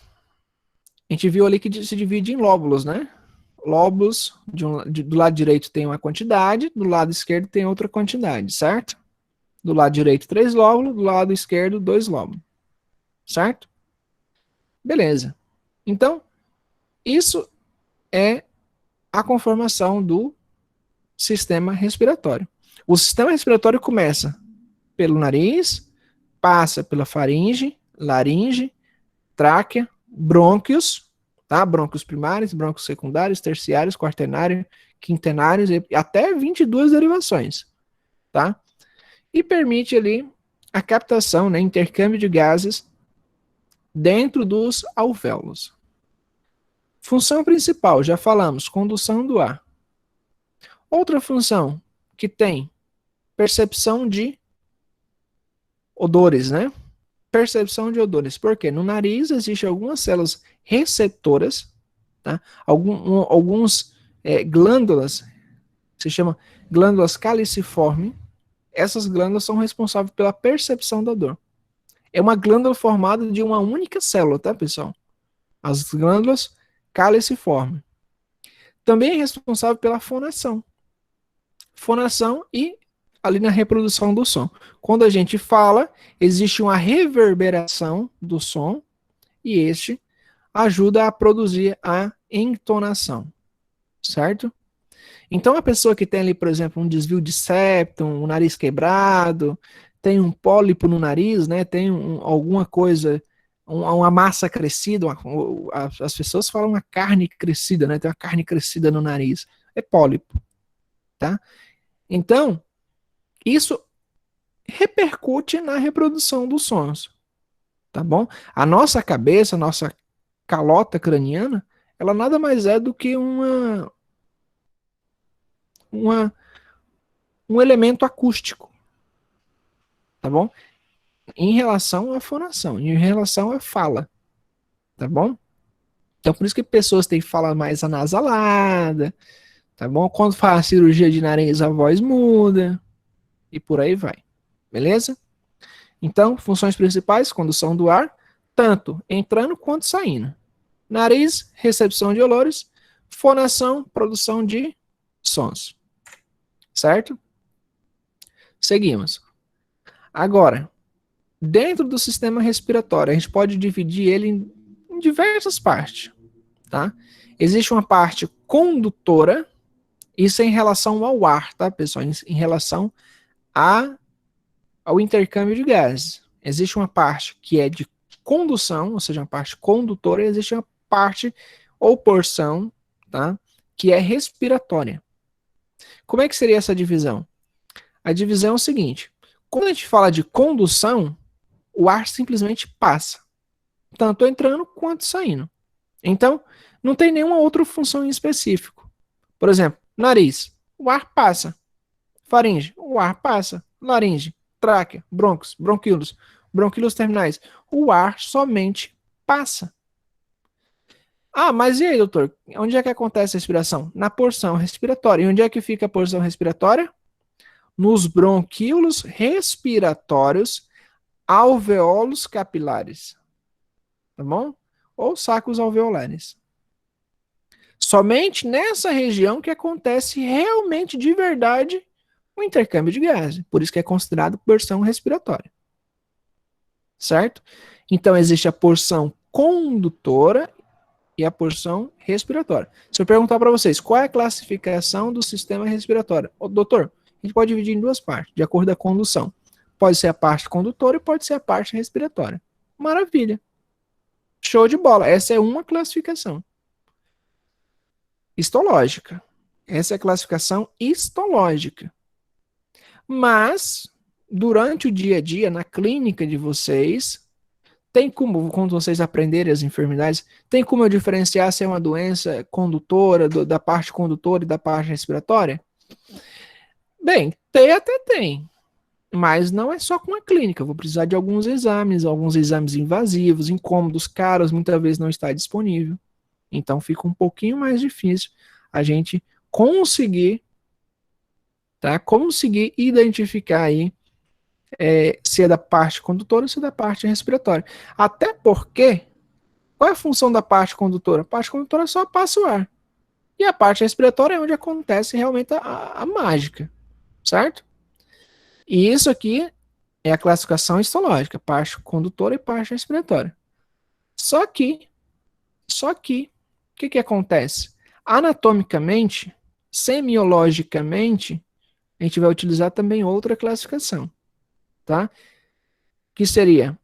a gente viu ali que se divide em lóbulos, né? Lóbulos, do lado direito tem uma quantidade, do lado esquerdo tem outra quantidade, certo? Do lado direito 3 lóbulos, do lado esquerdo 2 lóbulos. Certo? Beleza. Então, isso é a conformação do sistema respiratório. O sistema respiratório começa pelo nariz, passa pela faringe, laringe, tráquea, brônquios, tá? Brônquios primários, brônquios secundários, terciários, quaternários, quintenários, e até 22 derivações, tá? E permite ali a captação, né, intercâmbio de gases dentro dos alvéolos. Função principal, já falamos, condução do ar. Outra função que tem percepção de odores, né? Percepção de odores. Por quê? No nariz existem algumas células receptoras, tá? Alguns glândulas, se chama glândulas caliciformes. Essas glândulas são responsáveis pela percepção da dor. É uma glândula formada de uma única célula, tá, pessoal? as glândulas caliciformes. Também é responsável pela fonação. Fonação e ali na reprodução do som. Quando a gente fala, existe uma reverberação do som e este ajuda a produzir a entonação, certo? Então a pessoa que tem ali, por exemplo, um desvio de septo, um nariz quebrado, tem um pólipo no nariz, né? Tem alguma coisa, uma massa crescida, as pessoas falam uma carne crescida, né? Tem uma carne crescida no nariz, é pólipo, tá? Então, isso repercute na reprodução dos sons, tá bom? A nossa cabeça, a nossa calota craniana, ela nada mais é do que um elemento acústico, tá bom? Em relação à fonação, em relação à fala, tá bom? Então, por isso que pessoas têm fala mais anasalada, tá bom? Quando faz cirurgia de nariz, a voz muda, e por aí vai, beleza? Então, funções principais, condução do ar, tanto entrando quanto saindo. Nariz, recepção de olores, fonação, produção de sons. Certo? Seguimos. Agora, dentro do sistema respiratório, a gente pode dividir ele em diversas partes, tá? Existe uma parte condutora, isso é em relação ao ar, tá, pessoal? Em relação ao intercâmbio de gases. Existe uma parte que é de condução, ou seja, uma parte condutora, e existe uma parte ou porção, tá, que é respiratória. Como é que seria essa divisão? A divisão é o seguinte: quando a gente fala de condução, o ar simplesmente passa, tanto entrando quanto saindo. Então, não tem nenhuma outra função em específico. Por exemplo, nariz, o ar passa. Faringe, o ar passa. Laringe, tráquea, brônquios, bronquíolos terminais, o ar somente passa. Ah, mas e aí, doutor? Onde é que acontece a respiração? Na porção respiratória. E onde é que fica a porção respiratória? Nos bronquíolos respiratórios alveolos capilares. Tá bom? Ou sacos alveolares. Somente nessa região que acontece realmente de verdade o intercâmbio de gases. Por isso que é considerado porção respiratória. Certo? Então existe a porção condutora e a porção respiratória. Se eu perguntar para vocês qual é a classificação do sistema respiratório, doutor, a gente pode dividir em duas partes, de acordo com a condução. Pode ser a parte condutora e pode ser a parte respiratória. Maravilha. Show de bola. Essa é uma classificação histológica. Essa é a classificação histológica. Mas, durante o dia a dia, na clínica de vocês, tem como, quando vocês aprenderem as enfermidades, tem como eu diferenciar se é uma doença condutora, da parte condutora e da parte respiratória? Bem, até tem. Mas não é só com a clínica. Eu vou precisar de alguns exames invasivos, incômodos, caros, muitas vezes não está disponível. Então fica um pouquinho mais difícil a gente conseguir identificar aí se é da parte condutora ou se é da parte respiratória. Até porque, qual é a função da parte condutora? A parte condutora só passa o ar. E a parte respiratória é onde acontece realmente a mágica. Certo? E isso aqui é a classificação histológica, parte condutora e parte respiratória. Só que, o que acontece? Anatomicamente, semiologicamente, a gente vai utilizar também outra classificação, tá? Que seria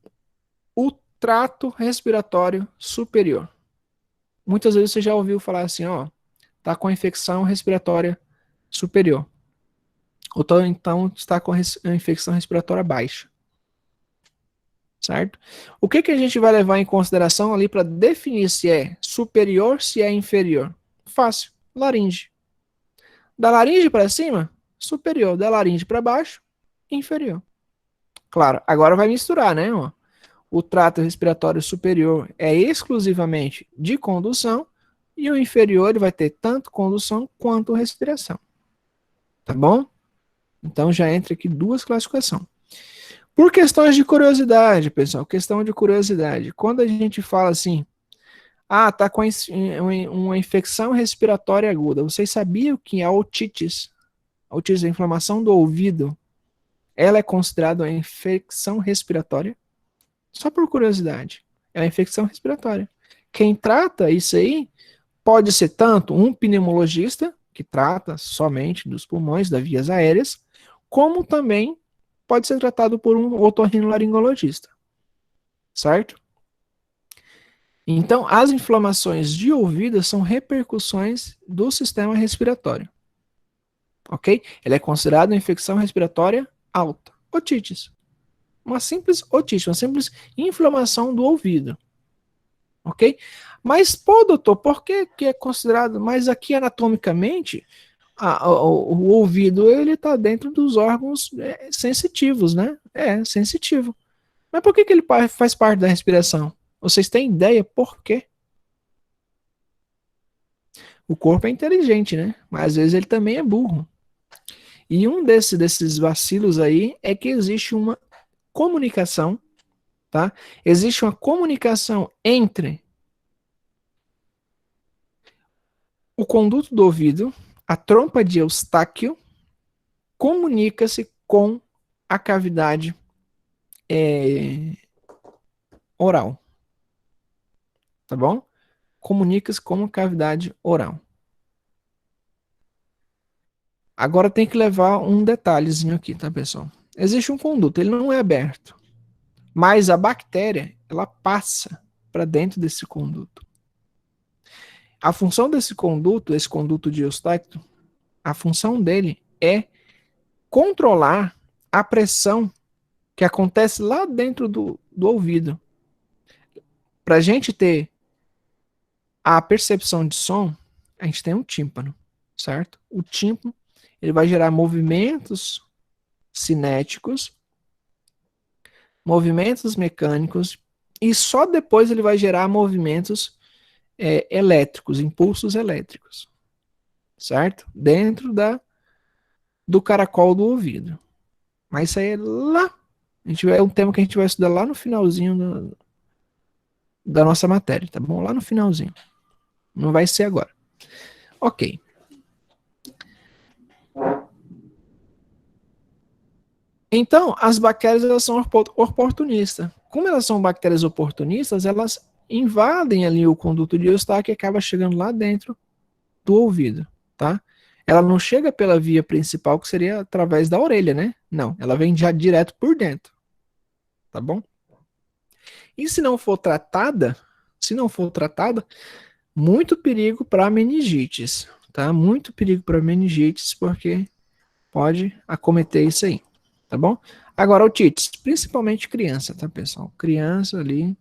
o trato respiratório superior. Muitas vezes você já ouviu falar assim, ó, tá com infecção respiratória superior. Ou então está com a infecção respiratória baixa. Certo? O que a gente vai levar em consideração ali para definir se é superior, se é inferior? Fácil. Laringe. Da laringe para cima, superior. Da laringe para baixo, inferior. Claro, agora vai misturar, né? Ó. O trato respiratório superior é exclusivamente de condução e o inferior ele vai ter tanto condução quanto respiração. Tá bom? Então já entra aqui duas classificações. Por questões de curiosidade, pessoal, questão de curiosidade. Quando a gente fala assim, Ah, tá com uma infecção respiratória aguda. Vocês sabiam que a otites, a inflamação do ouvido, ela é considerada uma infecção respiratória? Só por curiosidade. É uma infecção respiratória. Quem trata isso aí pode ser tanto um pneumologista, que trata somente dos pulmões, das vias aéreas, como também pode ser tratado por um otorrinolaringologista. Certo? Então, as inflamações de ouvido são repercussões do sistema respiratório. Ok? Ela é considerada uma infecção respiratória alta. Otites. Uma simples otite, uma simples inflamação do ouvido. Ok? Mas, pô, doutor, por que é considerado? Mas aqui anatomicamente, o ouvido ele está dentro dos órgãos sensitivos, né? É, sensitivo. Mas por que ele faz parte da respiração? Vocês têm ideia por quê? O corpo é inteligente, né? Mas às vezes ele também é burro. E um desses vacilos aí é que existe uma comunicação, tá? Existe uma comunicação entre o conduto do ouvido, a trompa de Eustáquio, comunica-se com a cavidade oral. Tá bom? Comunica-se com a cavidade oral. Agora tem que levar um detalhezinho aqui, tá, pessoal? Existe um conduto, ele não é aberto. Mas a bactéria, ela passa para dentro desse conduto. A função desse conduto, esse conduto de Eustáquio, a função dele é controlar a pressão que acontece lá dentro do ouvido. Para a gente ter a percepção de som, a gente tem um tímpano, certo? O tímpano, ele vai gerar movimentos cinéticos, movimentos mecânicos, e só depois ele vai gerar movimentos elétricos, impulsos elétricos, certo? Dentro do caracol do ouvido. Mas isso aí é lá, é um tema que a gente vai estudar lá no finalzinho da nossa matéria, tá bom? Lá no finalzinho. Não vai ser agora. Ok. Então, as bactérias elas são oportunistas. Como elas são bactérias oportunistas, elas invadem ali o conduto de Eustáquio e acaba chegando lá dentro do ouvido, tá? Ela não chega pela via principal, que seria através da orelha, né? Não, ela vem já direto por dentro, tá bom? E se não for tratada, muito perigo para meningites, tá? Muito perigo para meningites, porque pode acometer isso aí, tá bom? Agora, otites, principalmente criança, tá, pessoal? Criança ali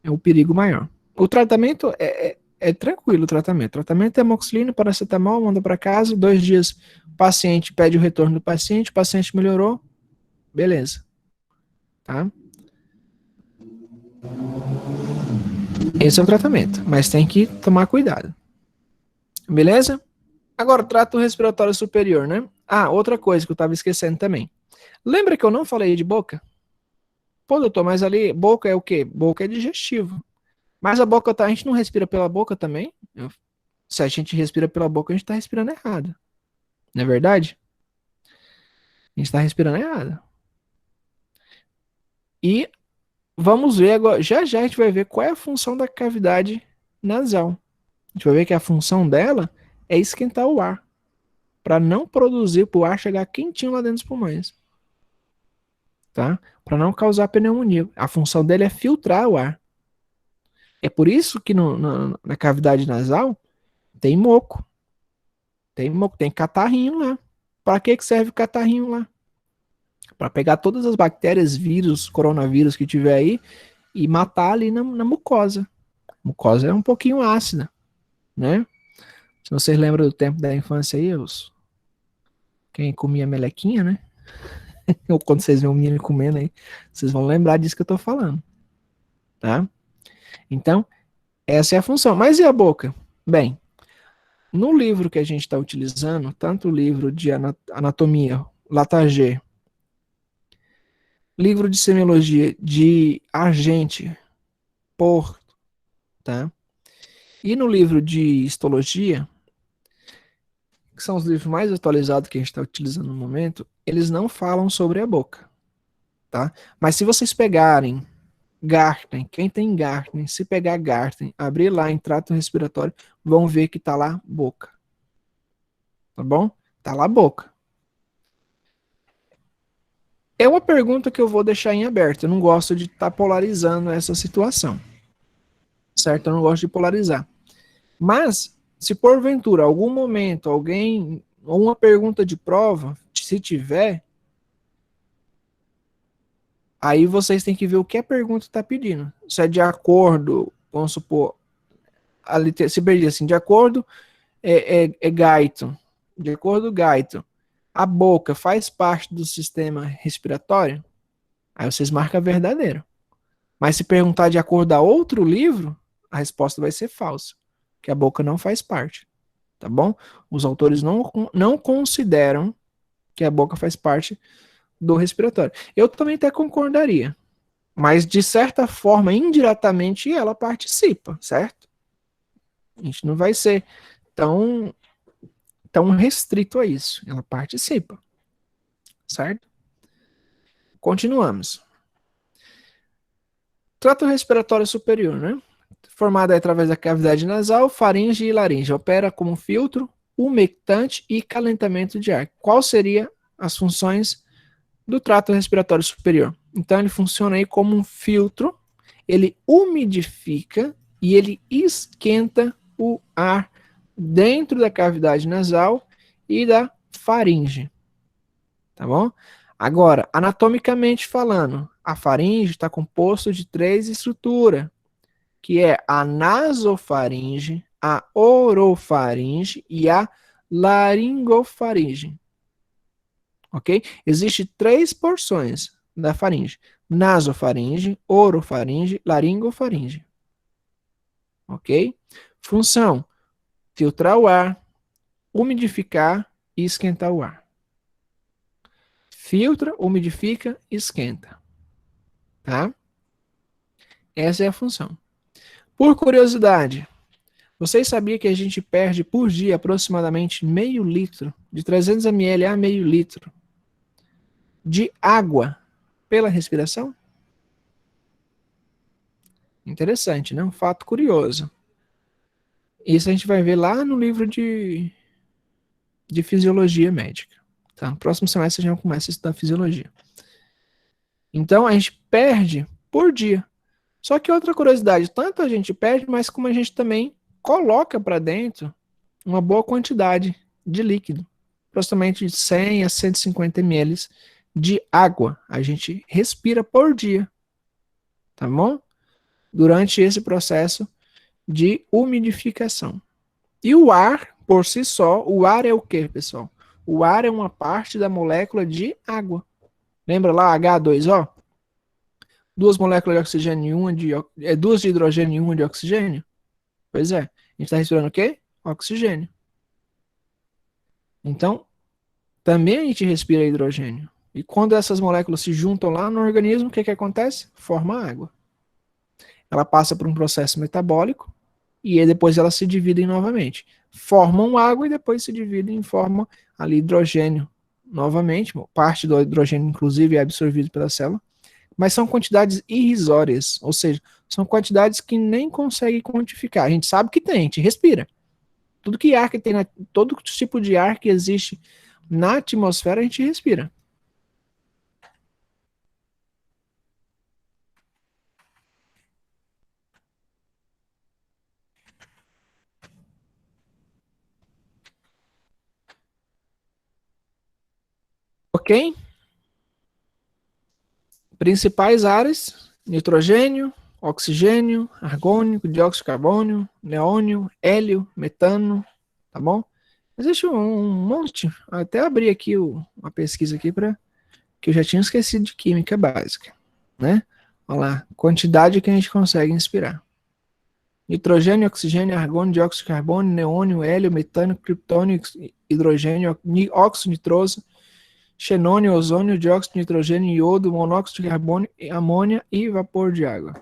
é o perigo maior. O tratamento é tranquilo, o tratamento. O tratamento é amoxicilina, paracetamol, manda para casa, 2 dias o paciente pede o retorno do paciente, o paciente melhorou, beleza, tá? Esse é o tratamento, mas tem que tomar cuidado. Beleza? Agora, trato respiratório superior, né? Ah, outra coisa que eu estava esquecendo também. Lembra que eu não falei de boca? Pô, doutor, mas ali, boca é o quê? Boca é digestivo. Mas a boca, a gente não respira pela boca também? Se a gente respira pela boca, a gente está respirando errado. Não é verdade? A gente está respirando errado. E vamos ver agora, já a gente vai ver qual é a função da cavidade nasal. A gente vai ver que a função dela é esquentar o ar, para não produzir, para o ar chegar quentinho lá dentro dos pulmões. Tá? Para não causar pneumonia. A função dele é filtrar o ar. É por isso que na cavidade nasal tem moco. Tem moco, tem catarrinho lá. Para que serve o catarrinho lá? Para pegar todas as bactérias, vírus, coronavírus que tiver aí e matar ali na mucosa. A mucosa é um pouquinho ácida, né? Se vocês lembram do tempo da infância aí, quem comia melequinha, né? Ou quando vocês veem um menino comendo aí, vocês vão lembrar disso que eu tô falando, tá? Então, essa é a função. Mas e a boca? Bem, no livro que a gente está utilizando, tanto o livro de anatomia, Latagé, livro de semiologia de Argente, Porto, tá? E no livro de histologia, que são os livros mais atualizados que a gente está utilizando no momento, eles não falam sobre a boca, tá? Mas se vocês pegarem Gartner, quem tem Gartner, se pegar Gartner, abrir lá em trato respiratório, vão ver que tá lá boca. Tá bom? Tá lá boca. É uma pergunta que eu vou deixar em aberto. Eu não gosto de estar polarizando essa situação. Certo? Eu não gosto de polarizar. Mas, se porventura, algum momento, alguém, ou uma pergunta de prova, se tiver, aí vocês têm que ver o que a pergunta está pedindo. Se é de acordo, vamos supor, se perder assim, de acordo, Guyton. De acordo, Guyton. A boca faz parte do sistema respiratório? Aí vocês marcam verdadeiro. Mas se perguntar de acordo a outro livro, a resposta vai ser falsa. Que a boca não faz parte. Tá bom? Os autores não consideram que a boca faz parte do respiratório. Eu também até concordaria. Mas, de certa forma, indiretamente, ela participa, certo? A gente não vai ser tão restrito a isso. Ela participa. Certo? Continuamos. Trato respiratório superior, né? Formada através da cavidade nasal, faringe e laringe. Opera como filtro, umectante e calentamento de ar. Qual seriam as funções do trato respiratório superior? Então, ele funciona aí como um filtro, ele umidifica e ele esquenta o ar dentro da cavidade nasal e da faringe. Tá bom? Agora, anatomicamente falando, a faringe está composta de 3 estruturas, que é a nasofaringe, a orofaringe e a laringofaringe. Ok? Existem 3 porções da faringe: nasofaringe, orofaringe, laringofaringe. Ok? Função: filtrar o ar, umidificar e esquentar o ar. Filtra, umidifica, esquenta. Tá? Essa é a função. Por curiosidade, vocês sabiam que a gente perde por dia aproximadamente meio litro, de 300 ml a meio litro, de água pela respiração? Interessante, né? Um fato curioso. Isso a gente vai ver lá no livro de fisiologia médica. Tá? No próximo semestre a gente começa a estudar fisiologia. Então a gente perde por dia. Só que outra curiosidade, tanto a gente perde, mas como a gente também coloca para dentro uma boa quantidade de líquido, aproximadamente de 100 a 150 ml de água. A gente respira por dia, tá bom? Durante esse processo de umidificação. E o ar, por si só, o ar é o quê, pessoal? O ar é uma parte da molécula de água. Lembra lá H2O? 2 moléculas de oxigênio e 2 de hidrogênio e 1 de oxigênio? Pois é. A gente está respirando o quê? Oxigênio. Então, também a gente respira hidrogênio. E quando essas moléculas se juntam lá no organismo, o que acontece? Forma água. Ela passa por um processo metabólico e aí depois elas se dividem novamente. Formam água e depois se dividem e formam ali hidrogênio novamente. Parte do hidrogênio, inclusive, é absorvido pela célula. Mas são quantidades irrisórias, ou seja, são quantidades que nem consegue quantificar. A gente sabe que tem, a gente respira. Todo tipo de ar que existe na atmosfera, a gente respira. Ok? Principais áreas: nitrogênio, oxigênio, argônio, dióxido de carbono, neônio, hélio, metano, tá bom? Existe um monte. Até abri aqui uma pesquisa aqui que eu já tinha esquecido de química básica, né? Olha lá, quantidade que a gente consegue inspirar. Nitrogênio, oxigênio, argônio, dióxido de carbono, neônio, hélio, metano, criptônio, hidrogênio, óxido nitroso, xenônio, ozônio, dióxido de nitrogênio, iodo, monóxido de carbono, amônia e vapor de água.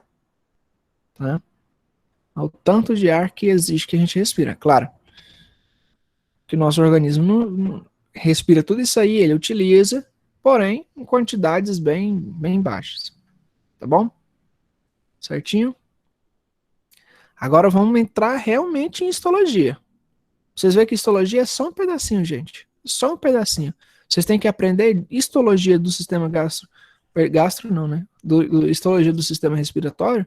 Tá? ao tanto de ar que existe que a gente respira. Claro que o nosso organismo não respira tudo isso aí, ele utiliza, porém em quantidades bem baixas. Tá bom? Certinho? Agora vamos entrar realmente em histologia. Vocês veem que histologia é só um pedacinho, gente. Só um pedacinho. Vocês têm que aprender histologia do sistema gastro não, né? Histologia do sistema respiratório.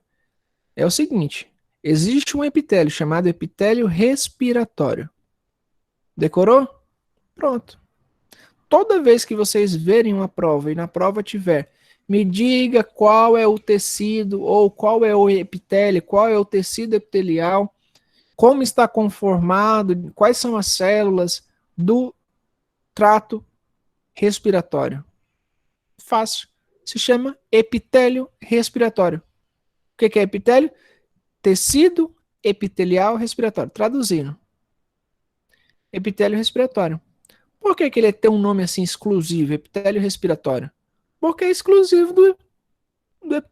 É o seguinte: existe um epitélio chamado epitélio respiratório. Decorou? Pronto. Toda vez que vocês verem uma prova e na prova tiver, me diga qual é o tecido ou qual é o epitélio, qual é o tecido epitelial, como está conformado, quais são as células do trato respiratório. Fácil. Se chama epitélio respiratório. O que é epitélio? Tecido epitelial respiratório. Traduzindo. Epitélio respiratório. Por que ele tem um nome assim exclusivo, epitélio respiratório? Porque é exclusivo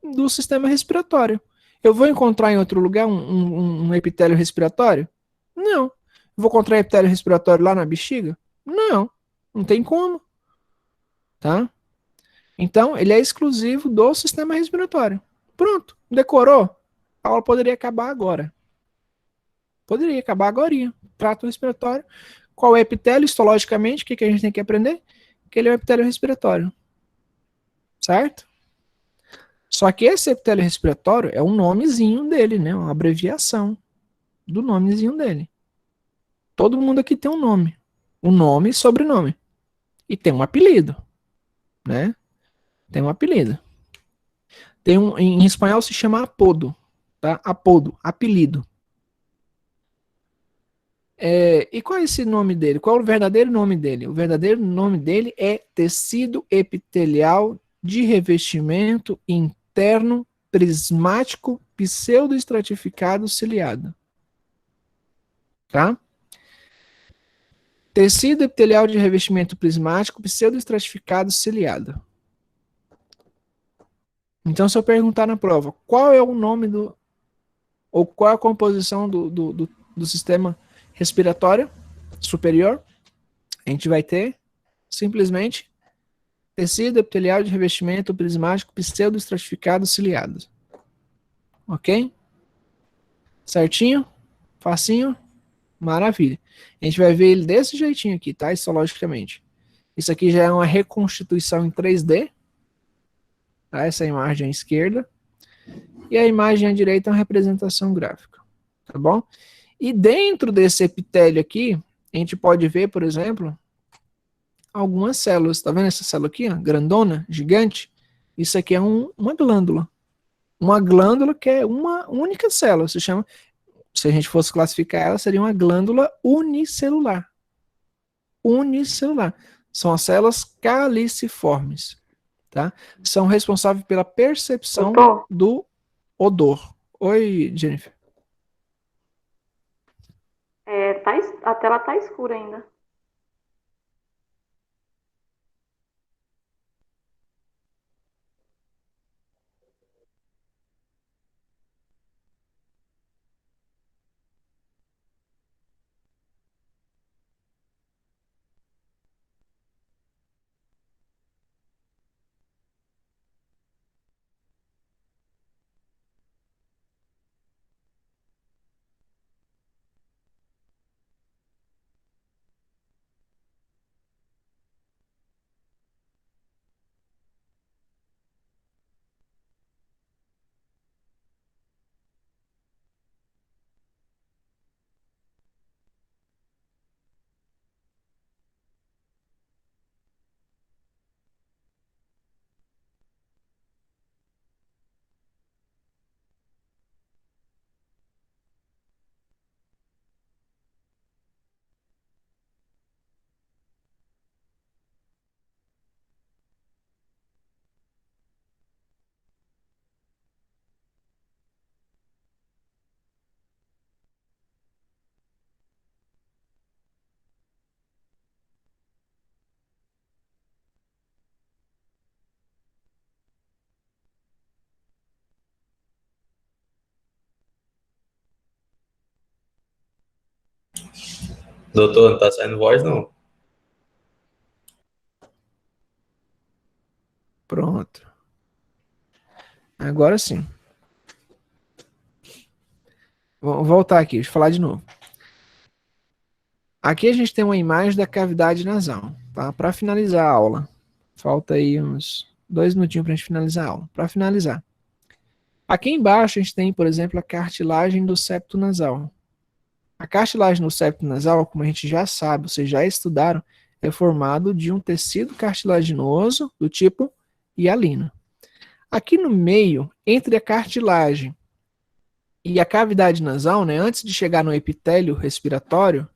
do sistema respiratório. Eu vou encontrar em outro lugar um epitélio respiratório? Não. Vou encontrar epitélio respiratório lá na bexiga? Não. Não tem como. Tá? Então, ele é exclusivo do sistema respiratório. Pronto. Decorou? A aula poderia acabar agora. Poderia acabar agora. Trato respiratório. Qual é o epitélio histologicamente? O que a gente tem que aprender? Que ele é o epitélio respiratório. Certo? Só que esse epitélio respiratório é um nomezinho dele, né? Uma abreviação do nomezinho dele. Todo mundo aqui tem um nome. Um nome e sobrenome. E tem um apelido, né? Tem um apelido. Em espanhol se chama apodo, tá? Apodo, apelido. E qual é esse nome dele? Qual é o verdadeiro nome dele? O verdadeiro nome dele é tecido epitelial de revestimento interno prismático pseudoestratificado ciliado. Tá? Tecido epitelial de revestimento prismático pseudoestratificado ciliado. Então, se eu perguntar na prova, qual é o nome ou qual é a composição do sistema respiratório superior, a gente vai ter simplesmente tecido epitelial de revestimento prismático pseudoestratificado ciliado. Ok? Certinho? Facinho? Maravilha. A gente vai ver ele desse jeitinho aqui, tá? Histologicamente. Isso aqui já é uma reconstituição em 3D. Tá? Essa é a imagem à esquerda. E a imagem à direita é uma representação gráfica. Tá bom? E dentro desse epitélio aqui, a gente pode ver, por exemplo, algumas células. Tá vendo essa célula aqui, ó? Grandona, gigante? Isso aqui é uma glândula. Uma glândula que é uma única célula. Se chama, se a gente fosse classificar ela, seria uma glândula unicelular. Unicelular. São as células caliciformes. Tá? São responsáveis pela percepção do odor. Oi, Jennifer. A tela tá escura ainda. Doutor, não tá saindo voz, não. Pronto. Agora sim. Vamos voltar aqui, deixa eu falar de novo. Aqui a gente tem uma imagem da cavidade nasal, tá? Para finalizar a aula. Falta aí uns 2 minutinhos para a gente finalizar a aula. Para finalizar. Aqui embaixo a gente tem, por exemplo, a cartilagem do septo nasal. A cartilagem do septo nasal, como a gente já sabe, vocês já estudaram, é formado de um tecido cartilaginoso do tipo hialina. Aqui no meio, entre a cartilagem e a cavidade nasal, né, antes de chegar no epitélio respiratório,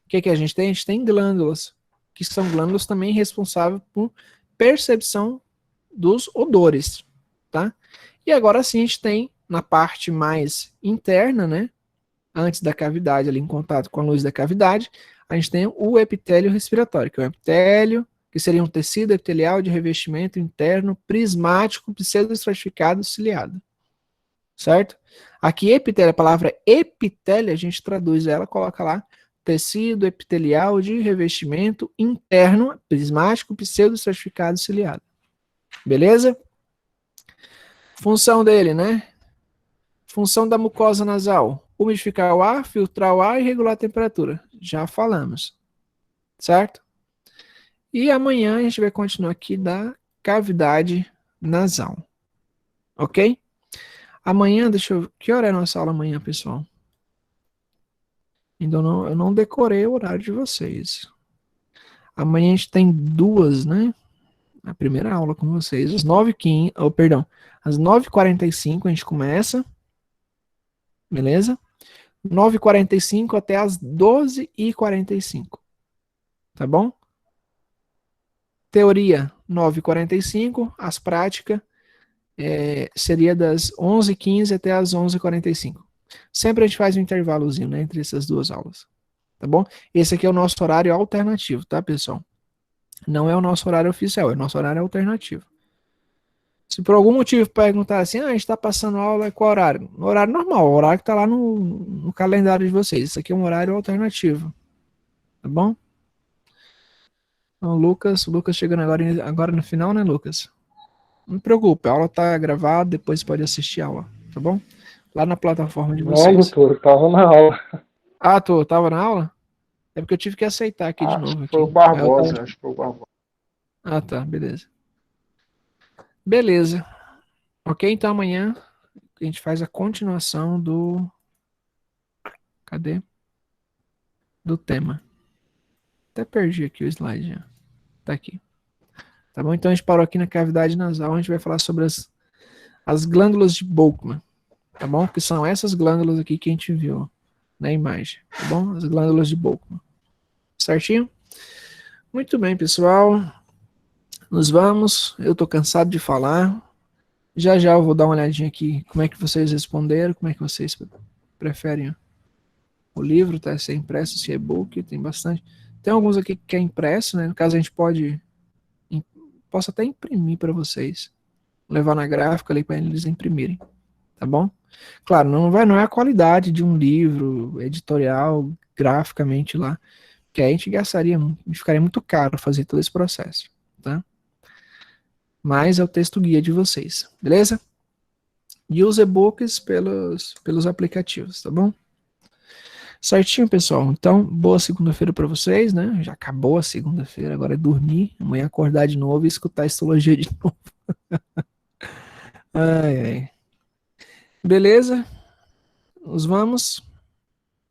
o que a gente tem? A gente tem glândulas, que são glândulas também responsáveis por percepção dos odores, tá? E agora sim a gente tem na parte mais interna, né, antes da cavidade, ali em contato com a luz da cavidade, a gente tem o epitélio respiratório, que é o epitélio, que seria um tecido epitelial de revestimento interno prismático pseudoestratificado ciliado. Certo? Aqui epitélio, a palavra epitélio, a gente traduz ela, coloca lá, tecido epitelial de revestimento interno prismático pseudoestratificado ciliado. Beleza? Função dele, né? Função da mucosa nasal: umidificar o ar, filtrar o ar e regular a temperatura. Já falamos. Certo? E amanhã a gente vai continuar aqui da cavidade nasal. Ok? Amanhã, deixa eu... Que hora é a nossa aula amanhã, pessoal? Ainda não, eu não decorei o horário de vocês. Amanhã a gente tem 2, né? A primeira aula com vocês. Às 9h15... Oh, perdão. Às 9h45 a gente começa. Beleza? 9h45 até as 12h45. Tá bom? Teoria, 9h45. As práticas seria das 11h15 até as 11h45. Sempre a gente faz um intervalozinho, né, entre essas duas aulas. Tá bom? Esse aqui é o nosso horário alternativo, tá, pessoal? Não é o nosso horário oficial, é o nosso horário alternativo. Se por algum motivo perguntar assim, a gente está passando aula, qual horário? No horário normal, o horário que está lá no calendário de vocês. Isso aqui é um horário alternativo. Tá bom? Então, Lucas chegando agora no final, né, Lucas? Não se preocupe, a aula tá gravada, depois pode assistir a aula, tá bom? Lá na plataforma de vocês. Não, doutor, eu tava na aula. Ah, tava na aula? É porque eu tive que aceitar aqui de novo. Foi o Aqui. Barbosa, acho que foi o Barbosa. Ah, tá, beleza. Beleza. Ok, então amanhã a gente faz a continuação do... Cadê? Do tema. Até perdi aqui o slide já. Tá aqui. Tá bom? Então a gente parou aqui na cavidade nasal, a gente vai falar sobre as glândulas de Boltzmann. Tá bom? Que são essas glândulas aqui que a gente viu na imagem. Tá bom? As glândulas de Boltzmann. Certinho? Muito bem, pessoal. Nos vamos. Eu tô cansado de falar. Já já eu vou dar uma olhadinha aqui como é que vocês responderam, como é que vocês preferem o livro, tá? Se é impresso, se é e-book, tem bastante. Tem alguns aqui que é impresso, né? No caso a gente posso até imprimir para vocês. Levar na gráfica ali para eles imprimirem. Tá bom? Claro, não é a qualidade de um livro editorial, graficamente lá, que aí a gente gastaria, ficaria muito caro fazer todo esse processo, tá? Mas é o texto guia de vocês, beleza? E os e-books pelos aplicativos, tá bom? Certinho, pessoal? Então, boa segunda-feira para vocês, né? Já acabou a segunda-feira, agora é dormir, amanhã acordar de novo e escutar a histologia de novo. Ai, ai. Beleza? Nos vamos.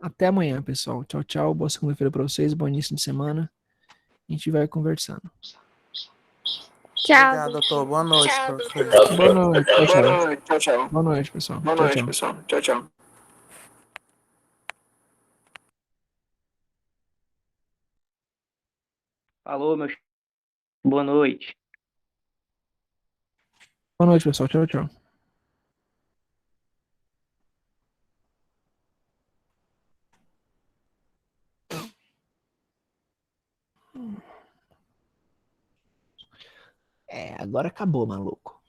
Até amanhã, pessoal. Tchau, tchau. Boa segunda-feira para vocês, bom início de semana. A gente vai conversando. Tchau. Obrigado, doutor. Boa noite para você. Boa noite. Tchau, tchau. Boa noite, tchau, tchau. Boa noite, pessoal. Boa Tchau, noite, tchau. pessoal. Tchau, tchau. Falou, boa noite. Boa noite, pessoal. Tchau, tchau. Agora acabou, maluco.